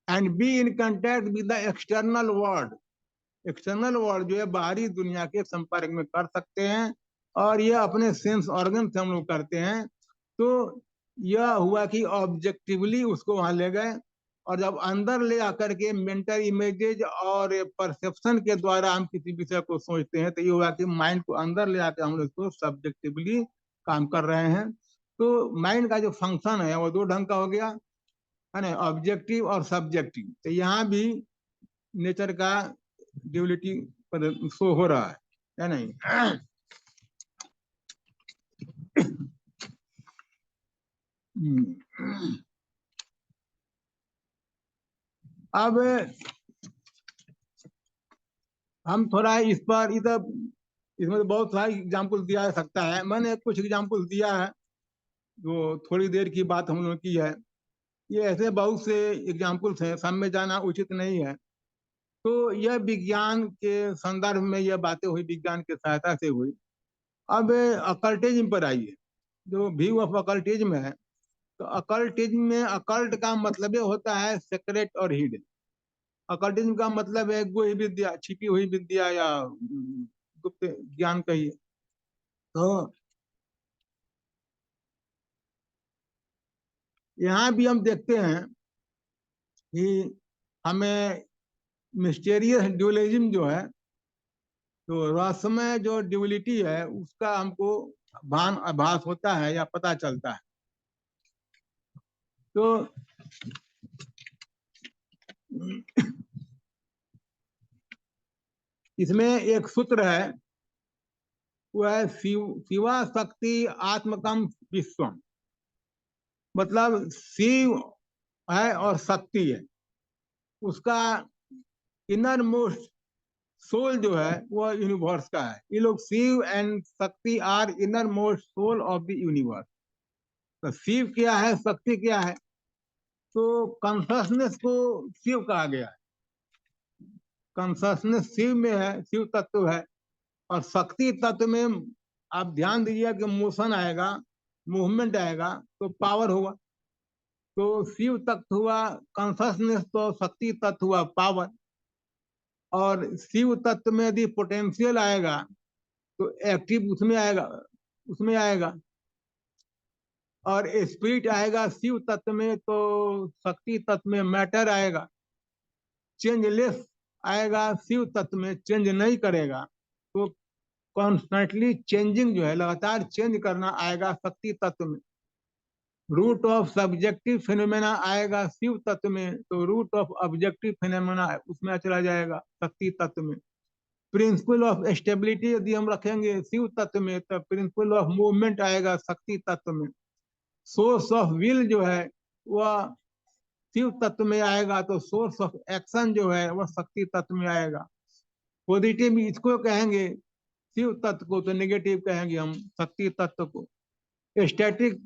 and be in contact with the external world, external world जो है बाहरी दुनिया के संपर्क में कर सकते हैं, और यह अपने सेंस ऑर्गन से हम लोग करते हैं। तो यह हुआ कि ऑब्जेक्टिवली उसको वहां ले गए, और जब अंदर ले आकर के मेंटल इमेजेज और परसेप्शन के द्वारा हम किसी विषय को सोचते हैं, तो ये हुआ कि माइंड को अंदर ले आकर हम लोग इसको सब्जेक्टिवली काम कर रहे हैं। तो माइंड का जो फंक्शन है वो दो ढंग का हो गया, है ना, ऑब्जेक्टिव और सब्जेक्टिव। तो यहाँ भी नेचर का ड्यूलिटी शो हो रहा है नहीं? अब हम थोड़ा इस पर इधर, इसमें तो बहुत सारे एग्जाम्पल दिया जा सकता है, मैंने कुछ एग्जाम्पल दिया है, जो थोड़ी देर की बात हम लोगों की है। ये ऐसे बहुत से एग्जाम्पल्स हैं, सब में जाना उचित नहीं है। तो यह विज्ञान के संदर्भ में यह बातें हुई, विज्ञान की सहायता से हुई। अब अकल्टिज्म पर आइए, जो व्यू ऑफ अकल्टिज्म है। तो अकल्टिज्म में अकल्ट का मतलब होता है सीक्रेट और हिडन। अकल्टिज्म का मतलब है गुह्य विद्या, छिपी हुई विद्या, या गुप्त ज्ञान कहिए। तो यहाँ भी हम देखते हैं कि हमें मिस्टीरियस ड्यूलिज्म जो है, तो रहस्यमय जो ड्यूलिटी है उसका हमको भान आभास होता है या पता चलता है। तो इसमें एक सूत्र है, वो है शिवा शक्ति आत्मकम विश्वम। मतलब शिव है और शक्ति है, उसका इनर मोस्ट सोल जो है वो यूनिवर्स का है। ये लोग Shiv and Shakti are inner most soul of the universe. तो शिव क्या है, शक्ति क्या है? तो कॉन्शसनेस को शिव कहा गया है। कॉन्शसनेस शिव में है, शिव तत्व है। और शक्ति तत्व में आप ध्यान दीजिए कि मोशन आएगा, मूवमेंट आएगा तो पावर होगा। तो शिव तत्व हुआ कॉन्शसनेस, तो शक्ति तत्व हुआ पावर। और शिव तत्व में यदि पोटेंशियल आएगा तो एक्टिव उसमें आएगा। और स्पिरिट आएगा शिव तत्व में, तो शक्ति तत्व में मैटर आएगा। चेंजलेस आएगा शिव तत्व में, चेंज नहीं करेगा। तो कॉन्स्टेंटली चेंजिंग जो है, लगातार चेंज करना आएगा शक्ति तत्व में। रूट ऑफ सब्जेक्टिव फिनोमेना आएगा शिव तत्व में, तो रूट ऑफ ऑब्जेक्टिव फिनोमेना उसमें चला जाएगा शक्ति तत्व में। प्रिंसिपल ऑफ स्टेबिलिटी यदि हम रखेंगे शिव तत्व में, तो प्रिंसिपल ऑफ मूवमेंट आएगा शक्ति तत्व में। सोर्स ऑफ विल जो है वह शिव तत्व में आएगा, तो सोर्स ऑफ एक्शन जो है वह शक्ति तत्व में आएगा। पॉजिटिव इसको कहेंगे शिव तत्व को, तो नेगेटिव कहेंगे हम शक्ति तत्व को। स्टैटिक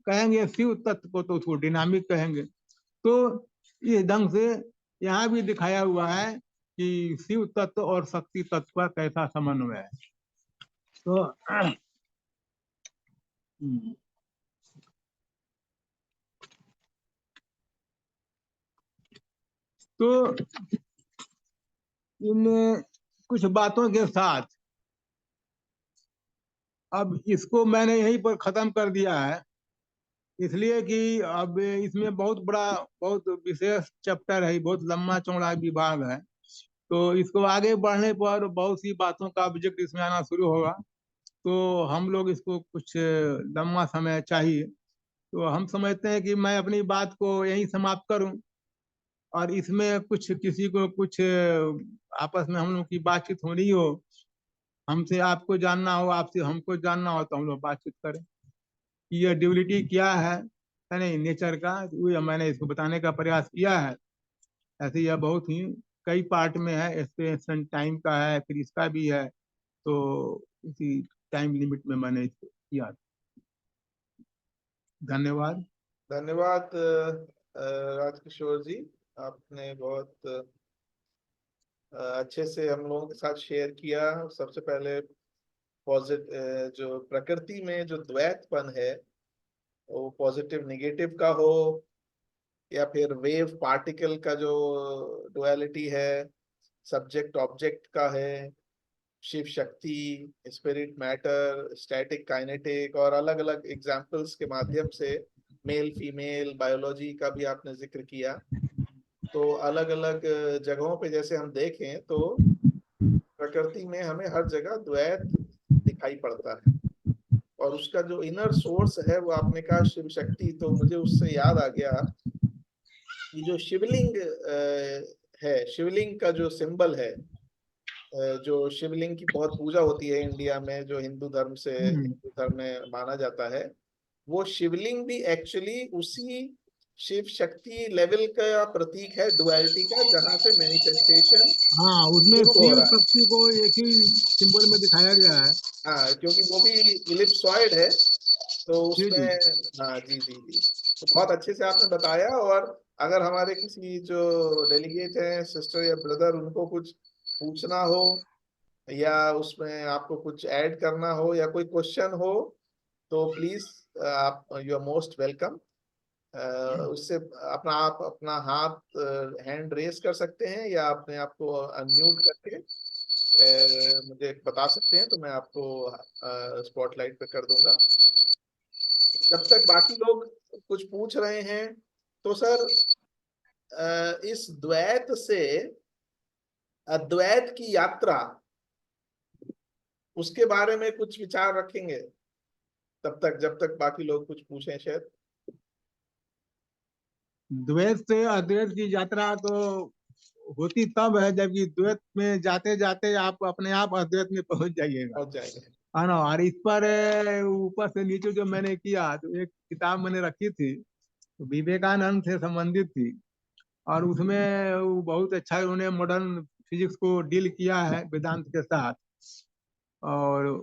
कहेंगे शिव तत्व को, तो उसको डिनामिक कहेंगे। तो इस ढंग से यहाँ भी दिखाया हुआ है कि शिव तत्व और शक्ति तत्व का कैसा समन्वय है। तो इन कुछ बातों के साथ अब इसको मैंने यहीं पर खत्म कर दिया है, इसलिए कि अब इसमें बहुत बड़ा, बहुत विशेष चैप्टर है, बहुत लंबा चौड़ा विभाग है। तो इसको आगे बढ़ने पर बहुत सी बातों का ऑब्जेक्ट इसमें आना शुरू होगा। तो हम लोग इसको कुछ लंबा समय चाहिए। तो हम समझते हैं कि मैं अपनी बात को यहीं समाप्त करूं, और इसमें कुछ किसी को कुछ आपस में हम लोग की बातचीत होनी हो, हमसे आपको जानना हो, आपसे हमको जानना हो, तो हम लोग बातचीत करें कि यह ड्यूलिटी क्या है नहीं, नेचर का। वो मैंने इसको बताने का प्रयास किया है। ऐसे यह बहुत ही कई पार्ट में है, एक्सपेंशन टाइम का है, फिर इसका भी है। तो इसी टाइम लिमिट में मैंने इसको किया। धन्यवाद। धन्यवाद राजकिशोर जी, आपने बहुत अच्छे से हम लोगों के साथ शेयर किया। सबसे पहले जो प्रकृति में जो द्वैतपन है, वो पॉजिटिव नेगेटिव का हो या फिर वेव पार्टिकल का जो डुअलिटी है, सब्जेक्ट ऑब्जेक्ट का है, Shiv Shakti, spirit matter, static kinetic, और अलग अलग एग्जाम्पल्स के माध्यम से मेल फीमेल बायोलॉजी का भी आपने जिक्र किया। तो अलग अलग जगहों पे जैसे हम देखें तो प्रकृति में हमें हर जगह द्वैत दिखाई पड़ता है, और उसका जो इनर सोर्स है वो आपने कहा शिव शक्ति। तो मुझे उससे याद आ गया कि जो शिवलिंग है, शिवलिंग का जो सिंबल है, जो शिवलिंग की बहुत पूजा होती है इंडिया में, जो हिंदू धर्म में माना जाता है, वो शिवलिंग भी एक्चुअली उसी शिव शक्ति लेवल का प्रतीक है, डुअलिटी का, जहां से मैनिफेस्टेशन हाँ, उसमें शुरू हो शिव रहा है। शक्ति को एक ही सिंबल में दिखाया गया है। हाँ, क्योंकि वो भी इलिप्सॉइड है, तो जी उसमें। जी। हाँ जी जी जी। तो बहुत अच्छे से आपने बताया। और अगर हमारे किसी जो डेलीगेट हैं, सिस्टर या ब्रदर, उनको कुछ पूछना हो या उसमें आपको कुछ ऐड करना हो या कोई क्वेश्चन हो, तो प्लीज आप, यू आर मोस्ट वेलकम। उससे आप अपना हाथ, हैंड रेस कर सकते हैं, या अपने आप को अनम्यूट करके मुझे बता सकते हैं, तो मैं आपको स्पॉटलाइट पे कर दूंगा। जब तक बाकी लोग कुछ पूछ रहे हैं, तो सर इस द्वैत से अद्वैत की यात्रा, उसके बारे में कुछ विचार रखेंगे तब तक, जब तक बाकी लोग कुछ पूछें शायद। द्वैत से अद्वैत की यात्रा तो होती तब है जबकि द्वैत में जाते जाते आप अपने आप अद्वैत में पहुंच जाइएगा, पहुंच जाएंगे। है ना। और इस पर ऊपर से नीचे जो मैंने किया, तो एक किताब मैंने रखी थी, तो विवेकानंद से संबंधित थी, और उसमें वो बहुत अच्छा उन्होंने मॉडर्न फिजिक्स को डील किया है वेदांत के साथ, और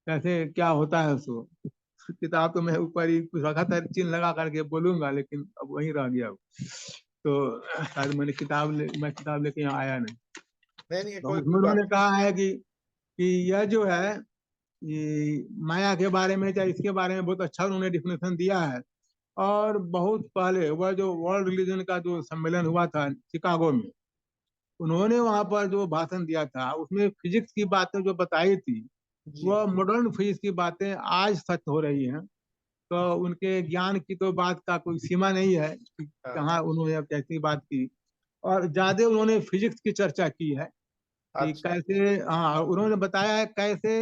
कैसे क्या होता है उसको। किताब तो मैं ऊपर ही कुछ रखा था, चिन्ह लगा करके बोलूंगा, लेकिन अब वहीं रह गया वो। तो शायद मैं किताब लेके यहाँ आया नहीं। नहीं नहीं, तो कोई उसमें कोई बात उन्होंने कहा है कि यह जो है, ये माया के बारे में या इसके बारे में बहुत अच्छा उन्होंने डिफिनेशन दिया है। और बहुत पहले वह जो वर्ल्ड रिलीजन का जो सम्मेलन हुआ था शिकागो में, उन्होंने वहां पर जो भाषण दिया था, उसमें फिजिक्स की बातें जो बताई थी, नहीं। जी। वह मॉडर्न फिजिक्स की बातें आज सच हो रही हैं। तो उनके ज्ञान की तो बात का कोई सीमा नहीं है कि हाँ। कहाँ उन्होंने अब कैसी बात की। और ज्यादा उन्होंने फिजिक्स की चर्चा की है कि अच्छा। कैसे, हाँ, उन्होंने बताया है कैसे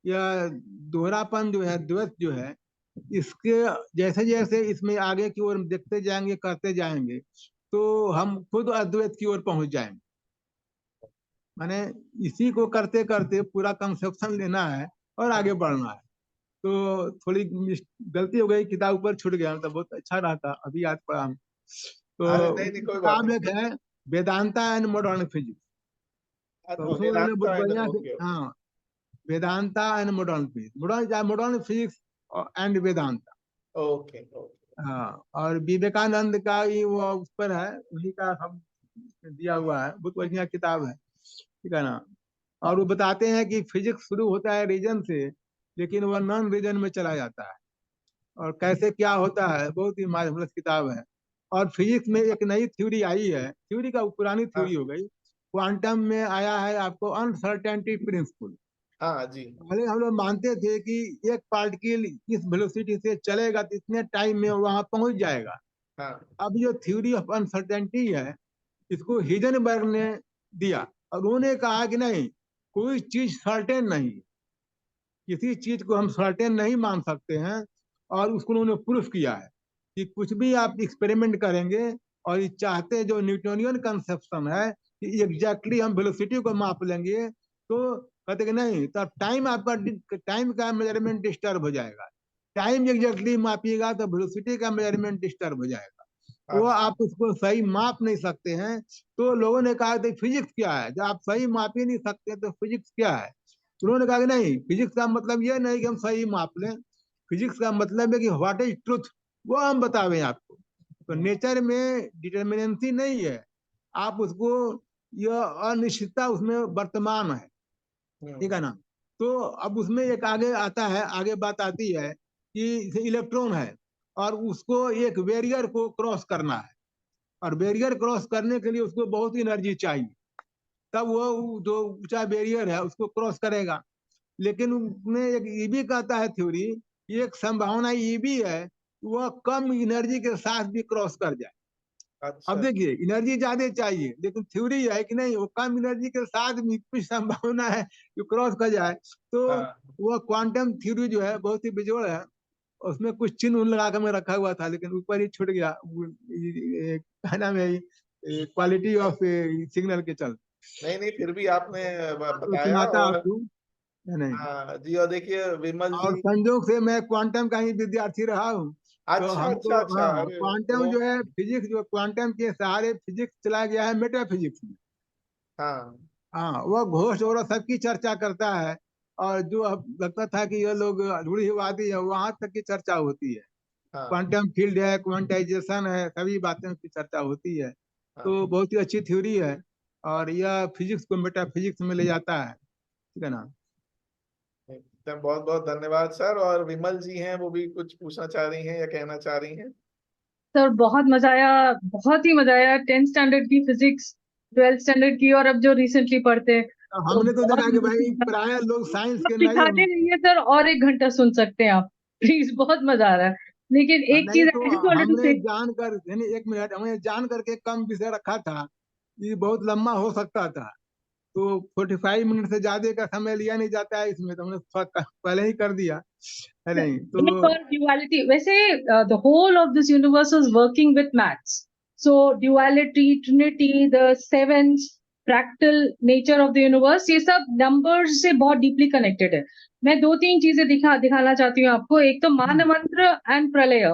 यह दोहरापन जो है, द्वैत जो है, इसके जैसे जैसे इसमें आगे की ओर देखते जाएंगे, करते जाएंगे, तो हम खुद अद्वैत की ओर पहुंच जाएंगे। माने इसी को करते करते पूरा कंसेप्शन लेना है और आगे बढ़ना है। तो थोड़ी गलती हो गई, किताब ऊपर छूट गया, तो बहुत अच्छा रहा था, अभी याद पड़ा हम। अरे तो नहीं नहीं, कोई बात किताब नहीं। एक है वेदांता एंड मॉडर्न फिजिक्स। तो अच्छा, उसमें उन्होंने बहुत वेदांता, बढ़िया से, ओके। हाँ, Vedanta and modern physics, modern physics and Vedanta. Okay okay. हाँ, और विवेकानंद का ही वो उस पर है, उन्हीं का सब दिया हुआ है, बहुत बढ़िया किताब है, ठीक है ना। और वो बताते हैं कि फिजिक्स शुरू होता है रीजन से, लेकिन वह नॉन रीजन में चला जाता है, और कैसे क्या होता है, बहुत ही मार्वलस किताब है। और फिजिक्स में एक नई थ्योरी आई है, थ्योरी का पुरानी थ्योरी हाँ हो गई, क्वांटम में आया है आपको अनसर्टेनिटी प्रिंसिपल। हाँ जी। पहले हम लोग मानते थे कि एक पार्टिकल इस वेलोसिटी से चलेगा तो इतने टाइम में वहां पहुंच जाएगा। हाँ अब जो थ्योरी ऑफ अनसर्टेनिटी है, इसको हिजनबर्ग ने दिया, और उन्होंने कहा कि नहीं, कोई चीज सर्टेन नहीं, किसी चीज को हम सर्टेन नहीं मान सकते हैं। और उसको उन्होंने प्रूफ किया है कि कुछ भी आप एक्सपेरिमेंट करेंगे, और ये चाहते जो न्यूटोनियन कंसेप्शन है कि एग्जैक्टली हम वेलोसिटी को माप लेंगे, तो कहते कि नहीं, तब टाइम आपका, टाइम का मेजरमेंट डिस्टर्ब हो जाएगा। टाइम एग्जैक्टली मापिएगा तो वेलोसिटी का मेजरमेंट डिस्टर्ब हो जाएगा, वो अच्छा। आप उसको सही माप नहीं सकते हैं। तो लोगों ने कहा कि फिजिक्स क्या है, जब आप सही माप ही नहीं सकते तो फिजिक्स क्या है। उन्होंने कहा कि नहीं, फिजिक्स का मतलब ये नहीं कि हम सही माप लें, फिजिक्स का मतलब है कि व्हाट इज ट्रुथ, वो हम बतावे आपको। तो नेचर में डिटर्मिनेंसी नहीं है, आप उसको, यह अनिश्चितता उसमें वर्तमान है, ठीक है ना। तो अब उसमें एक आगे आता है, आगे बात आती है कि इलेक्ट्रॉन है, और उसको एक बैरियर को क्रॉस करना है, और बैरियर क्रॉस करने के लिए उसको बहुत एनर्जी चाहिए, तब वो जो ऊंचा बैरियर है उसको क्रॉस करेगा। लेकिन उसमें एक ये भी कहता है थ्योरी, एक संभावना ये भी है कि वह कम एनर्जी के साथ भी क्रॉस कर जाए। अब अच्छा। देखिए, एनर्जी ज्यादा चाहिए, लेकिन थ्योरी है कि नहीं, वो कम एनर्जी के साथ भी कुछ संभावना है कि क्रॉस कर जाए। तो हाँ वह क्वांटम थ्योरी जो है बहुत ही बेजोड़ है। उसमें कुछ चिन्ह उन लगा कर मैं रखा हुआ था, लेकिन ऊपर ही छूट गया, क्या नाम है, क्वालिटी ऑफ सिग्नल के चलते। नहीं नहीं, फिर भी आपने तो बताया। सुनाता और आपको, है नहीं। हाँ जी, और देखिए विमल और जी। संजोग से मैं क्वांटम का ही विद्यार्थी रहा हूँ। तो अच्छा अच्छा हमको, अच्छा, हाँ, अरे क्वांटम वो। जो है फिजिक्स, जो क्वांटम के सहारे फिजिक्स चला गया है मेटाफिजिक्स में। हाँ हाँ, वह घोष और सबकी चर्चा करता है, और जो अब लगता था कि ये लोग रूढ़िवादी है, वहां तक की चर्चा होती है। हाँ क्वांटम फील्ड है, क्वांटाइजेशन है, सभी बातें की चर्चा होती है। हाँ। तो बहुत ही अच्छी थ्योरी है, और यह फिजिक्स को मेटाफिजिक्स में ले जाता है, ठीक है ना। एकदम, बहुत बहुत धन्यवाद सर। और विमल जी हैं, वो भी कुछ पूछना चाह रही हैं या कहना चाह रही हैं। सर बहुत मजा आया, बहुत ही मजा आया। 10th स्टैंडर्ड की फिजिक्स, 12th स्टैंडर्ड की, और अब जो रिसेंटली पढ़ते हैं, तो हमने तो बहुत देखा कि भाई मजा। प्राय लोग साइंस के नहीं, दिखाते नहीं है सर, और 1 घंटा सुन सकते हैं आप, प्लीज, बहुत मजा आ रहा है। लेकिन एक नहीं चीज तो आई जस्ट वांटेड टू हमने से। जानकर, यानी एक मिनट, हमने जान करके कम विषय रखा था, ये बहुत लंबा हो सकता था। तो 45 मिनट से ज्यादा का समय लिया नहीं जाता है इसमें, तो हमने पहले ही कर दिया है नहीं तो। for duality, वैसे the whole of this universe is working with maths. So duality, trinity, the sevens, fractal nature of the universe, ये सब numbers से बहुत deeply connected है. मैं 2-3 चीजें दिखाना चाहती हूँ आपको. एक तो मान मंत्र and प्रलय,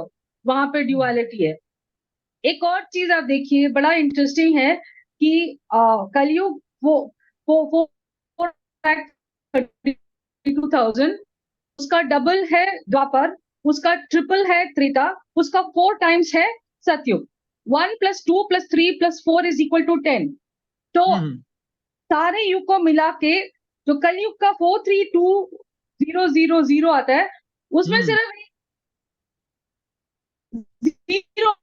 वहां पे duality है. एक और चीज आप देखिए, बड़ा इंटरेस्टिंग है कि कलयुग वो 32,000, उसका डबल है द्वापर, उसका ट्रिपल है त्रेता, उसका 4 टाइम्स है सतयुग. 1 + 2 + 3 + 4 = 10. तो सारे युग को मिला के जो कलयुग का 432,000 आता है, उसमें सिर्फ 0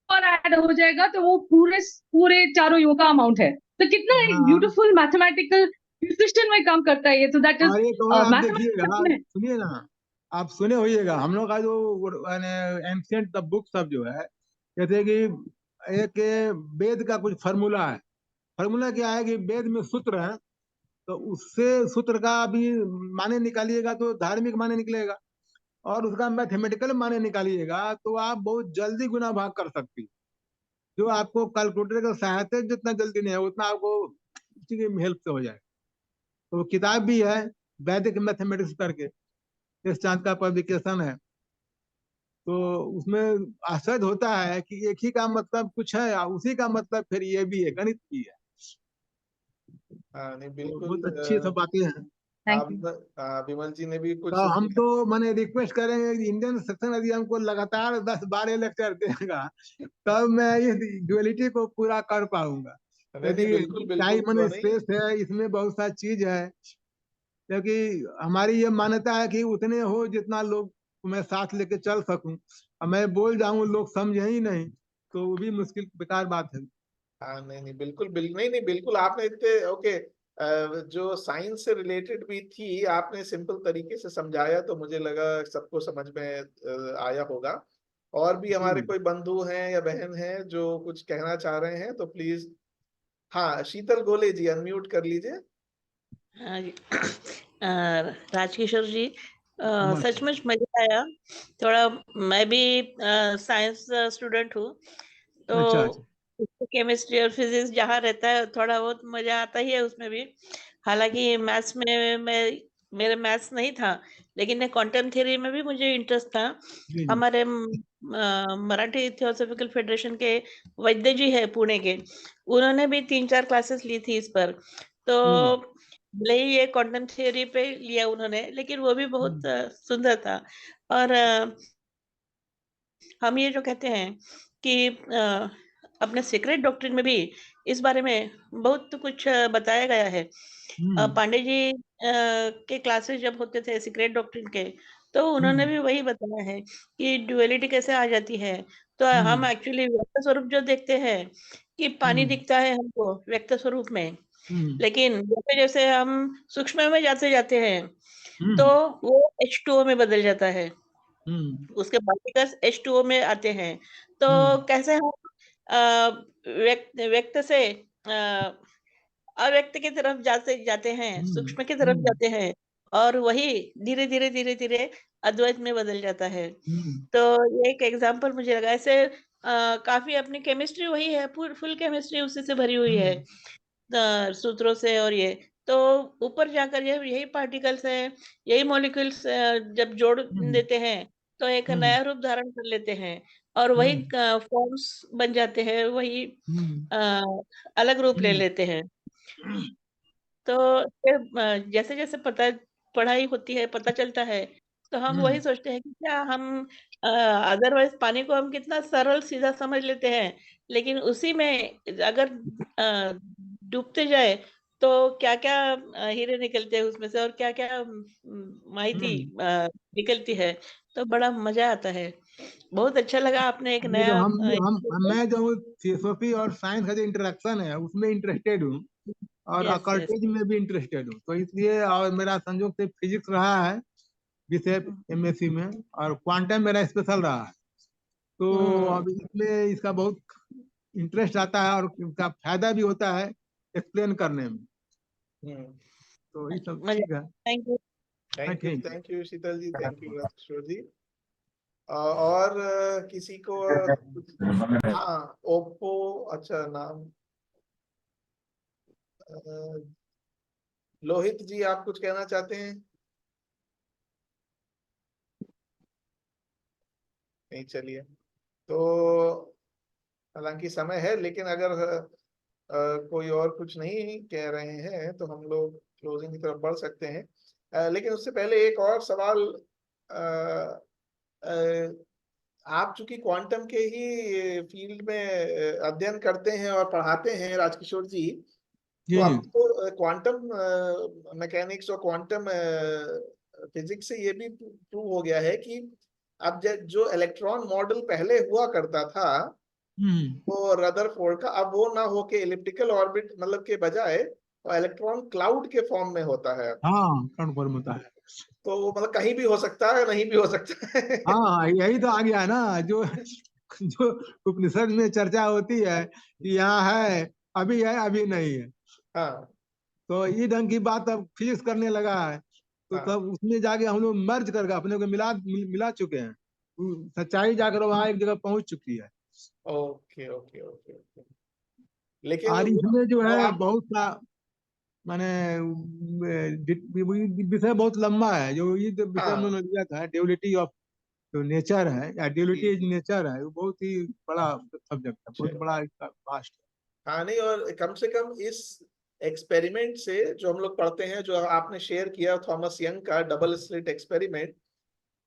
और ऐड हो जाएगा तो वो पूरे चारों युगों का अमाउंट है. तो कितना एक ब्यूटीफुल मैथमेटिकल प्रिसिशन में काम करता है ये. तो दैट इज आप देखिएगा, सुनिए ना, आप सुने होइएगा हम लोग का जो एंशिएंट बुक सब जो है, जैसे कि एक वेद का कुछ फार्मूला है. फार्मूला क्या है कि वेद में सूत्र है, तो उससे सूत्र का भी माने निकालिएगा तो धार्मिक माने निकलेगा, और उसका मैथमेटिकल माने निकालिएगा तो आप बहुत जल्दी गुना भाग कर सकती. जो आपको कैलकुलेटर का सहायता जितना जल्दी नहीं है, उतना आपको उसी की हेल्प से हो जाए. तो किताब भी है वैदिक मैथमेटिक्स करके, इस चांद का पब्लिकेशन है. तो उसमें आश्चर्य होता है कि एक ही का मतलब कुछ है, उसी का मतलब फिर ये भी है, गणित भी है. नहीं तो बिल्कुल. बहुत अच्छी सब बातें हैं. विमल जी ने भी कुछ तो हम तो मैंने रिक्वेस्ट करेंगे कि इंडियन सेक्शन यदि हमको लगातार 10-12 लेक्चर देगा, तब मैं इस ड्युअलिटी को पूरा कर पाऊंगा. नहीं बिल्कुल बिल्कुल टाइम मैंने स्पेस है, इसमें बहुत सारी चीज है, क्योंकि हमारी ये मान्यता है कि उतने हो जितना लोग मैं साथ लेके चल सकूं. अब मैं बोल जाऊं लोग समझे ही नहीं तो वो भी मुश्किल बेकार बात है. नहीं बिल्कुल नहीं बिल्कुल. आपने इतने ओके जो साइंस से रिलेटेड भी थी, आपने सिंपल तरीके से समझाया, तो मुझे लगा सबको समझ में आया होगा. और भी हमारे कोई बंधु हैं या बहन हैं जो कुछ कहना चाह रहे हैं तो प्लीज. हाँ, शीतल गोले जी, अनम्यूट कर लीजिए. हाँ जी. राजकिशोर जी, सचमुच मजा आया. थोड़ा मैं भी साइंस स्टूडेंट हूँ, तो केमिस्ट्री और फिजिक्स जहाँ रहता है थोड़ा बहुत मजा आता ही है उसमें भी. हालांकि मैथ्स में मेरे मैथ्स नहीं था, लेकिन क्वांटम थ्योरी में भी मुझे इंटरेस्ट था. हमारे मराठी थियोसॉफिकल फेडरेशन के वैद्य जी है पुणे के, उन्होंने भी 3-4 क्लासेस ली थी इस पर. तो भले ही ये क्वांटम थ्योरी पे लिया उन्होंने, लेकिन वो भी बहुत सुंदर था. और हम ये जो कहते हैं कि अपने सीक्रेट डॉक्ट्रिन में भी इस बारे में बहुत कुछ बताया गया है. पांडे जी के क्लासेस जब होते थे सीक्रेट डॉक्ट्रिन के, तो उन्होंने भी वही बताया है कि ड्युअलिटी कैसे आ जाती है. तो हम एक्चुअली व्यक्त स्वरूप जो देखते हैं कि पानी दिखता है हमको व्यक्त स्वरूप में, लेकिन जैसे जैसे हम सूक्ष्म में जाते जाते हैं तो वो H2O में बदल जाता है. उसके पार्टिकल्स H2O में आते हैं. तो कैसे हम व्यक्त से अव्यक्त की तरफ जाते हैं, सूक्ष्म की तरफ जाते हैं, और वही धीरे धीरे धीरे धीरे अद्वैत में बदल जाता है. तो ये एक एग्जाम्पल मुझे लगा. ऐसे काफी अपनी केमिस्ट्री वही है, फुल केमिस्ट्री उसी से भरी हुई है, सूत्रों से. और ये तो ऊपर जाकर यही पार्टिकल्स है, यही मॉलिक्यूल्स जब जोड़ देते हैं तो एक नया रूप धारण कर लेते हैं, और वही फॉर्म्स बन जाते हैं, वही अलग रूप ले लेते हैं. तो जैसे जैसे पढ़ाई होती है, पता चलता है, तो हम वही सोचते हैं कि क्या हम अदरवाइज पानी को हम कितना सरल सीधा समझ लेते हैं, लेकिन उसी में अगर डूबते जाए तो क्या क्या हीरे निकलते हैं उसमें से, और क्या क्या माहिती निकलती है. तो बड़ा मजा आता है. बहुत अच्छा लगा आपने एक नया मैं जो थियोसॉफी और साइंस का जो इंटरेक्शन है उसमें इंटरेस्टेड हूँ, और अकल्टिज्म में भी इंटरेस्टेड हूँ. तो इसलिए, और मेरा संयोग से फिजिक्स रहा है विषय एमएससी में, और क्वांटम मेरा स्पेशल रहा है. तो अब इसमें इसका बहुत इंटरेस्ट आता है, और इसका फायदा भी होता है एक्सप्लेन करने में. तो ये सब मजा। ठीक है। Thank you. ठीक। Thank you Sheetal ji, thank you Rajkishore ji. और किसी को हाँ, ओप्पो, अच्छा नाम लोहित जी, आप कुछ कहना चाहते हैं? नहीं, चलिए। तो हालांकि समय है, लेकिन अगर कोई और कुछ नहीं कह रहे हैं तो हम लोग क्लोजिंग की तरफ बढ़ सकते हैं। लेकिन उससे पहले एक और सवाल, अ, अ, आप चूंकि क्वांटम के ही फील्ड में अध्ययन करते हैं और पढ़ाते हैं राजकिशोर जी, तो जी जी। आपको क्वांटम मैकेनिक्स और क्वांटम फिजिक्स से ये भी प्रूव हो गया है कि अब जो इलेक्ट्रॉन मॉडल पहले हुआ करता था वो रदरफोर्ड का, अब वो ना होके एलिप्टिकल ऑर्बिट मतलब के बजाय इलेक्ट्रॉन क्लाउड के फॉर्म में होता है। हाँ, कन्फर्म होता है। तो वो मतलब कहीं भी हो सकता है, नहीं भी हो सकता है। हाँ, यही तो आ गया ना, जो जो उपनिषद में चर्चा होती है कि यहाँ है अभी नहीं है। हाँ तो ये ढंग की बात अब फिजिक्स करने लगा है, तो हाँ। तब उसमें जाके हम लोग मर्ज करके अपने को मिला चुके हैं। सच्चाई जाकर वहां एक जगह पहुंच चुकी है। Okay okay okay okay. लेकिन और इसमें जो वो है आप बहुत सा माने विषय बहुत लंबा है। जो ये जो विषय हाँ उन्होंने लिया था, ड्यूलिटी ऑफ जो नेचर है या ड्यूलिटी जी इज नेचर है, वो बहुत ही बड़ा सब्जेक्ट है, बहुत जी। बड़ा इसका वास्ट हाँ नहीं, और कम से कम इस एक्सपेरिमेंट से जो हम लोग पढ़ते हैं, जो आपने शेयर किया थॉमस यंग का डबल स्लिट एक्सपेरिमेंट,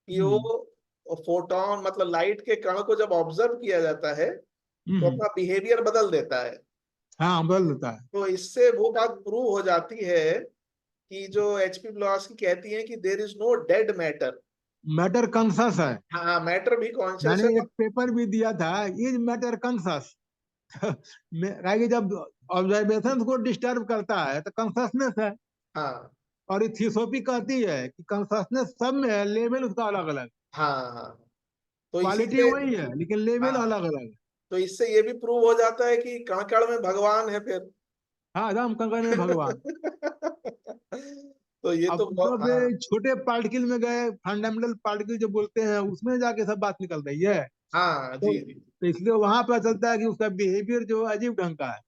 कि है। वो फोटोन मतलब लाइट के कण को जब ऑब्जर्व किया जाता है तो हम्म। अपना बिहेवियर बदल देता है। हाँ, बदल देता है। तो इससे वो बात प्रूव हो जाती है कि जो एचपी ब्लॉग्स की कहती है कि there is no dead matter. Matter conscious है। हाँ, मैटर भी कॉन्शियस मैंने है। एक पेपर भी दिया था, इज मैटर कॉन्शस। जब ऑब्जर्वेशन को डिस्टर्ब करता है तो कॉन्शसनेस है। हाँ और ये थियोसॉफी कहती है कि कॉन्शसनेस सब में है, लेवल उसका अलग अलग, हाँ हाँ। तो इसी क्वालिटी से वही है लेकिन लेवल हाँ, अलग अलग है। तो इससे ये भी प्रूव हो जाता है कि कण कण में भगवान है फिर। हाँ, राम कंकड़ में भगवान। तो ये अब तो बहुत जब हाँ ये छोटे पार्टिकल में गए, फंडामेंटल पार्टिकल जो बोलते हैं, उसमें जाके सब बात निकल रही है। हाँ तो, जी जी तो इसलिए वहां पता चलता है कि उसका बिहेवियर जो है अजीब ढंग का है।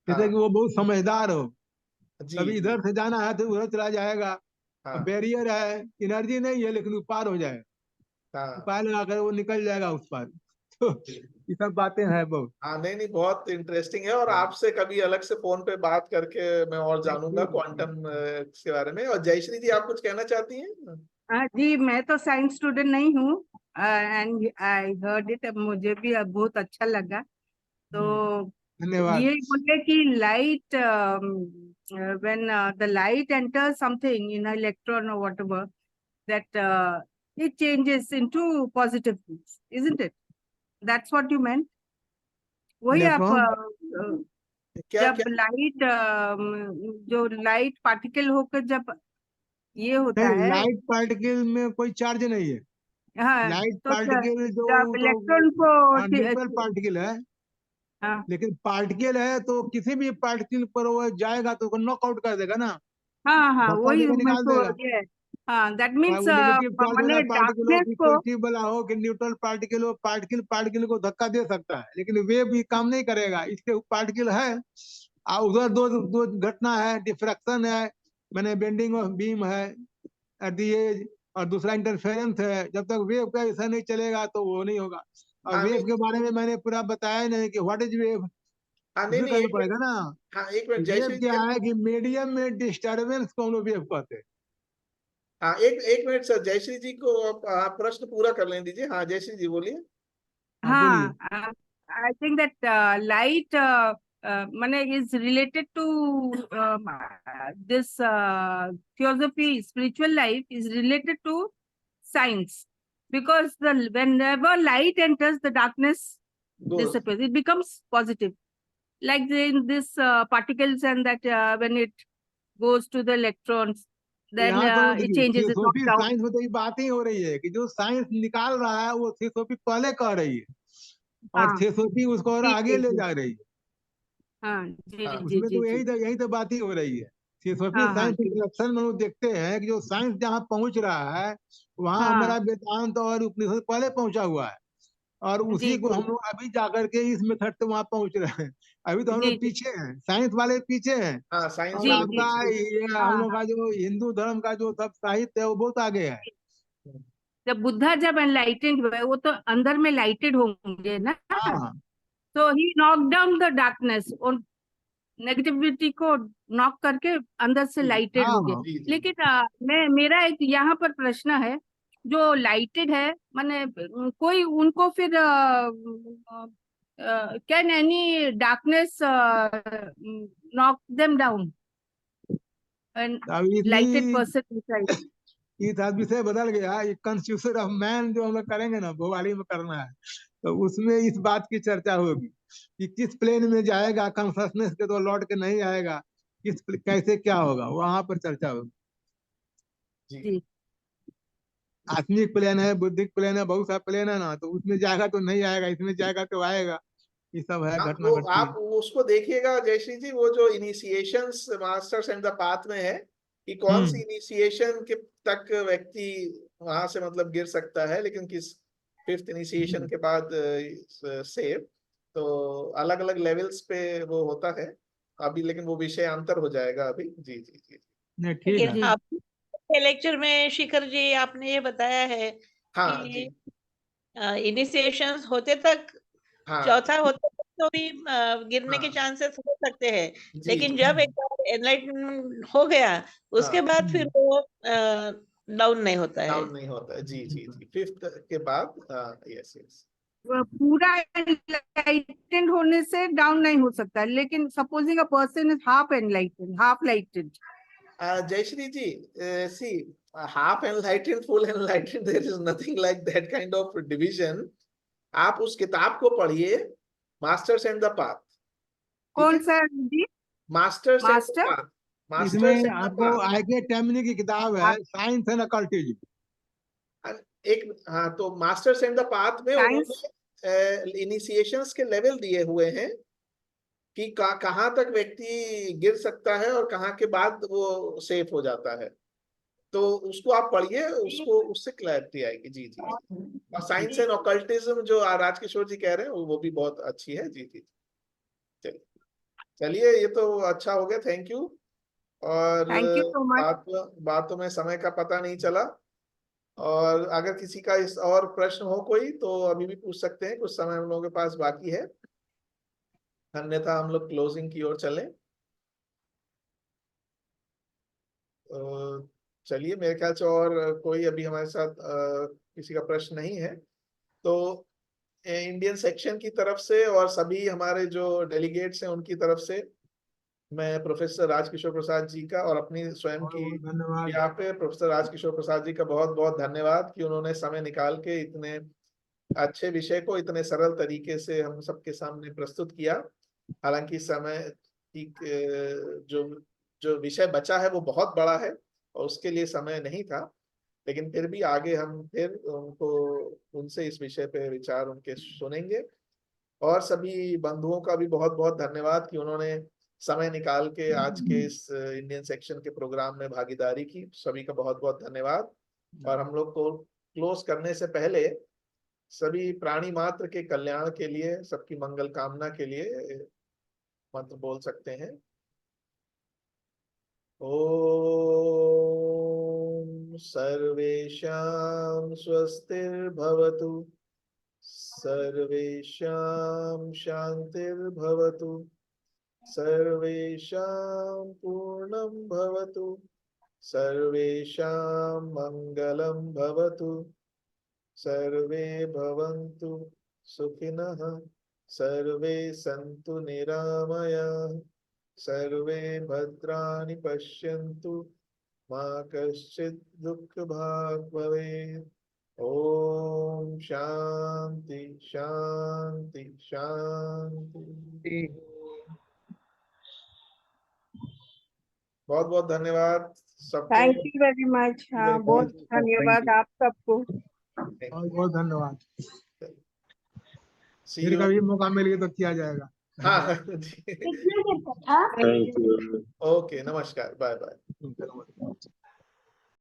जैसे कि हाँ वो बहुत समझदार हो, जी कभी जी इधर से जाना है तो उधर चला जाएगा। अब हाँ बैरियर है, एनर्जी नहीं है, लेकिन वो पार हो जाएगा, हाँ उपाय लगाकर वो निकल जाएगा उस पार। तो जी। ये सब बातें हैं बहुत। हाँ नहीं नहीं, बहुत इंटरेस्टिंग है, और आपसे कभी अलग से फोन पे बात करके मैं और जानूंगा ठीक है, ठीक क्वांटम के बारे में। और जयश्री जी, आप कुछ कहना चाहती हैं? जी, मैं तो साइंस स्टूडेंट नहीं हूँ एंड आई हर्ड इट, मुझे भी अब बहुत अच्छा लगा। तो धन्यवाद। ये बोले कि light when the light enters something in electron और whatever that it changes into positive things, isn't it? That's what you meant? वही आप इलेक्ट्रॉन क्या जब क्या? लाइट जो लाइट पार्टिकल होकर जब ये होता नहीं, है, लाइट पार्टिकल में कोई चार्ज नहीं है। हाँ, लाइट तो पार्टिकल जो जब तो इलेक्ट्रॉन को न्यूट्रल पार्टिकल है, हाँ लेकिन पार्टिकल है तो किसी भी पार्टिकल पर वो जाएगा तो नॉकआउट कर देगा ना, हाँ हाँ, धक्का वही देकर मैं निकाल तो देगा। ये, हाँ, दैट चाहे मीन्स वो नेगेटिव चार्ज वाला मैंने पार्टिकल हो डार्कनेस कि को, पॉजिटिव वाला हो कि न्यूट्रल पार्टिकल हो, पार्टिकल पार्टिकल को धक्का दे सकता है, लेकिन वेव भी काम नहीं करेगा। इसके पार्टिकल है और उधर दो दो घटना है, डिफ्रैक्शन है, मैंने बेंडिंग ऑफ बीम है एट दी एज, और दूसरा इंटरफेरेंस है। जब तक वेव का ऐसा नहीं चलेगा तो वो नहीं होगा। और हाँ वेव नहीं के बारे में मैंने पूरा बताया नहीं कि व्हाट इज वेव, हाँ नहीं उसमें नहीं, करना एक पड़ेगा मिनट। ना। हाँ एक मिनट वेव जयश्री जी। क्या है कि मीडियम में डिस्टर्बेंस को हम लोग वेव कहते हैं। हाँ एक एक मिनट सर, जयश्री जी को आप प्रश्न पूरा कर लें दीजिए। हाँ जयश्री जी बोलिए। हाँ, बोलिए। हाँ, आई थिंक दैट लाइट माने is related to this theosophy, spiritual life is related to science, because whenever light enters, the darkness goes disappears, it becomes positive, like in this particles, and that when it goes to the electrons, तो then यहाँ तो it देखिए, changes, it theosophy knocks out. Science में तो ये बात ही हो रही है कि जो साइंस निकाल रहा है वो थियोसॉफी पहले कह रही है, और हाँ थियोसॉफी उसको और जी आगे जी ले जी, जा रही है। हाँ जी हाँ जी उसमें जी तो जी, यही तो बात ही हो रही है। थियोसॉफी हाँ, हाँ, साइंस ठीक। इंट्रोडक्शन में लोग देखते हैं कि जो साइंस जहाँ पहुंच रहा है वहाँ हाँ, हमारा वेदांत और उपनिषद पहले पहुंचा हुआ है, और उसी जी, को जी, हम लोग अभी जाकर के इस मेथड से वहां पहुंच रहे हैं। अभी तो हम जी, लोग जी, पीछे हैं, साइंस वाले पीछे हैं, हाँ, साइंस और जी, वाले जी, आपका पीछे। जी। ये हम हाँ, लोग का जो हिंदू धर्म का जो सब साहित्य है वो बहुत आगे है। जब बुद्धा जब एनलाइटेंड हुए वो तो अंदर में लाइटेड होंगे ना, हाँ तो ही नॉक डाउन द डार्कनेस और नेगेटिविटी को नॉक करके अंदर से लाइटेड हो गए। हाँ जी जी लेकिन मेरा एक यहाँ पर प्रश्न है, जो लाइटेड है माने कोई उनको फिर can any darkness knock them down and अब लाइटेड इसमें पर्सन इनसाइड? इस विषय बदल गया, ये कॉन्स्टिट्यूशन ऑफ मैन जो हम लोग करेंगे ना, भोपाली में करना है, तो उसमें इस बात की चर्चा होगी कि किस प्लेन में जाएगा कॉन्शसनेस के, तो लौट के नहीं आएगा, कैसे क्या होगा, वहां पर चर्चा होगी। जी। जी, आत्मिक प्लेन है, बुद्धिक प्लेन है, बहुत सा प्लेन है ना, तो उसमें जाएगा तो नहीं आएगा, इसमें जाएगा तो आएगा। ये सब है, हाँ, घटना वो घटती है। आप उसको देखिएगा जयश्री जी, वो जो इनिशिएशंस मास्टर्स एंड द पाथ में है कि कौन सी इनिशिएशन के तक व्यक्ति वहां से मतलब गिर सकता है, लेकिन किस फिफ्थ इनिशिएशन के बाद सेव, तो अलग अलग लेवल्स पे वो होता है अभी, लेकिन वो विषय अंतर हो जाएगा अभी। जी जी जी। नहीं ठीक लेकिन है। जी, आपके लेक्चर में शिखर जी आपने ये बताया है हाँ जी। कि इनिशिएशंस होते तक, हाँ चौथा होते तक तो भी गिरने के हाँ चांसेस हो सकते हैं, जी लेकिन जी। जब एक बार एनलाइटमेंट हो गया उसके हाँ, बाद फिर वो डाउन नहीं होता है। डाउन नहीं होता है। जी जी जी, फिफ्थ के बाद। Yes yes. पूरा एनलाइटेंड होने से डाउन नहीं हो सकता, लेकिन supposing a person is half enlightened, half lighted. Jayashri ji, see, half enlightened, full enlightened, there is nothing like that kind of division. आप उस किताब को पढ़िए, मास्टर्स एंड द पाथ। ठीक कौन है, सा जी? Masters and the master? Path, masters इसमें एंड द आपको पाथ। आगे टैमनी की किताब है, साइंस एंड अकल्टिज्म। एक, हाँ, तो मास्टर्स एंड द पाथ में साइंस? उन्होंने इनिशिएशंस के लेवल दिए हुए हैं कि कहाँ तक व्यक्ति गिर सकता है और कहाँ के बाद वो सेफ हो जाता है। तो उसको आप पढ़िए, उसको उससे क्लैरिटी आएगी। जी जी। और साइंस एंड ऑकल्टिज्म जो राजकिशोर जी कह रहे हैं वो भी बहुत अच्छी है। जी जी। चलिए चलिए, ये तो अच्छा हो गया, थैंक यू। और थैंक यू सो मच। बातों में समय का पता नहीं चला। और अगर किसी का इस और प्रश्न हो कोई, तो अभी भी पूछ सकते हैं, कुछ समय हम लोगों के पास बाकी है, अन्यथा हम लोग क्लोजिंग की ओर चलें। चलिए, मेरे ख्याल से और कोई अभी हमारे साथ किसी का प्रश्न नहीं है, तो इंडियन सेक्शन की तरफ से और सभी हमारे जो डेलीगेट्स हैं उनकी तरफ से मैं प्रोफेसर राजकिशोर प्रसाद जी का और अपनी स्वयं बहुत की बहुत धन्यवाद। यहाँ पे प्रोफेसर राजकिशोर प्रसाद जी का बहुत बहुत धन्यवाद कि उन्होंने समय निकाल के इतने अच्छे विषय को इतने सरल तरीके से हम सबके सामने प्रस्तुत किया। हालांकि समय की जो जो विषय बचा है वो बहुत बड़ा है और उसके लिए समय नहीं था, लेकिन फिर भी आगे हम फिर उनको उनसे इस विषय पे विचार उनके सुनेंगे। और सभी बंधुओं का भी बहुत बहुत धन्यवाद कि उन्होंने समय निकाल के आज के इस इंडियन सेक्शन के प्रोग्राम में भागीदारी की। सभी का बहुत बहुत धन्यवाद। और हम लोग को क्लोज करने से पहले सभी प्राणी मात्र के कल्याण के लिए, सबकी मंगल कामना के लिए मंत्र बोल सकते हैं। ओम सर्वेषां स्वस्तिर्भवतु, सर्वेषां शान्तिर्भवतु, सर्वेषां पूर्णं भवतु, सर्वेषां मङ्गलं भवतु, सर्वे भवन्तु सुखिनः, सर्वे सन्तु निरामयाः, सर्वे भद्राणि पश्यन्तु, मा कश्चित् दुःखभाग् भवेत्। ओम शांति शांति शांति। बहुत बहुत धन्यवाद सबको। Thank you very much. हाँ, बहुत Thank धन्यवाद you. आप सबको। Thank बहुत you. बहुत धन्यवाद। See फिर you. कभी मौका मिलेगा तो किया जाएगा। हाँ जी इतना करता था। ओके नमस्कार बाय बाय ठीक है, नमस्कार।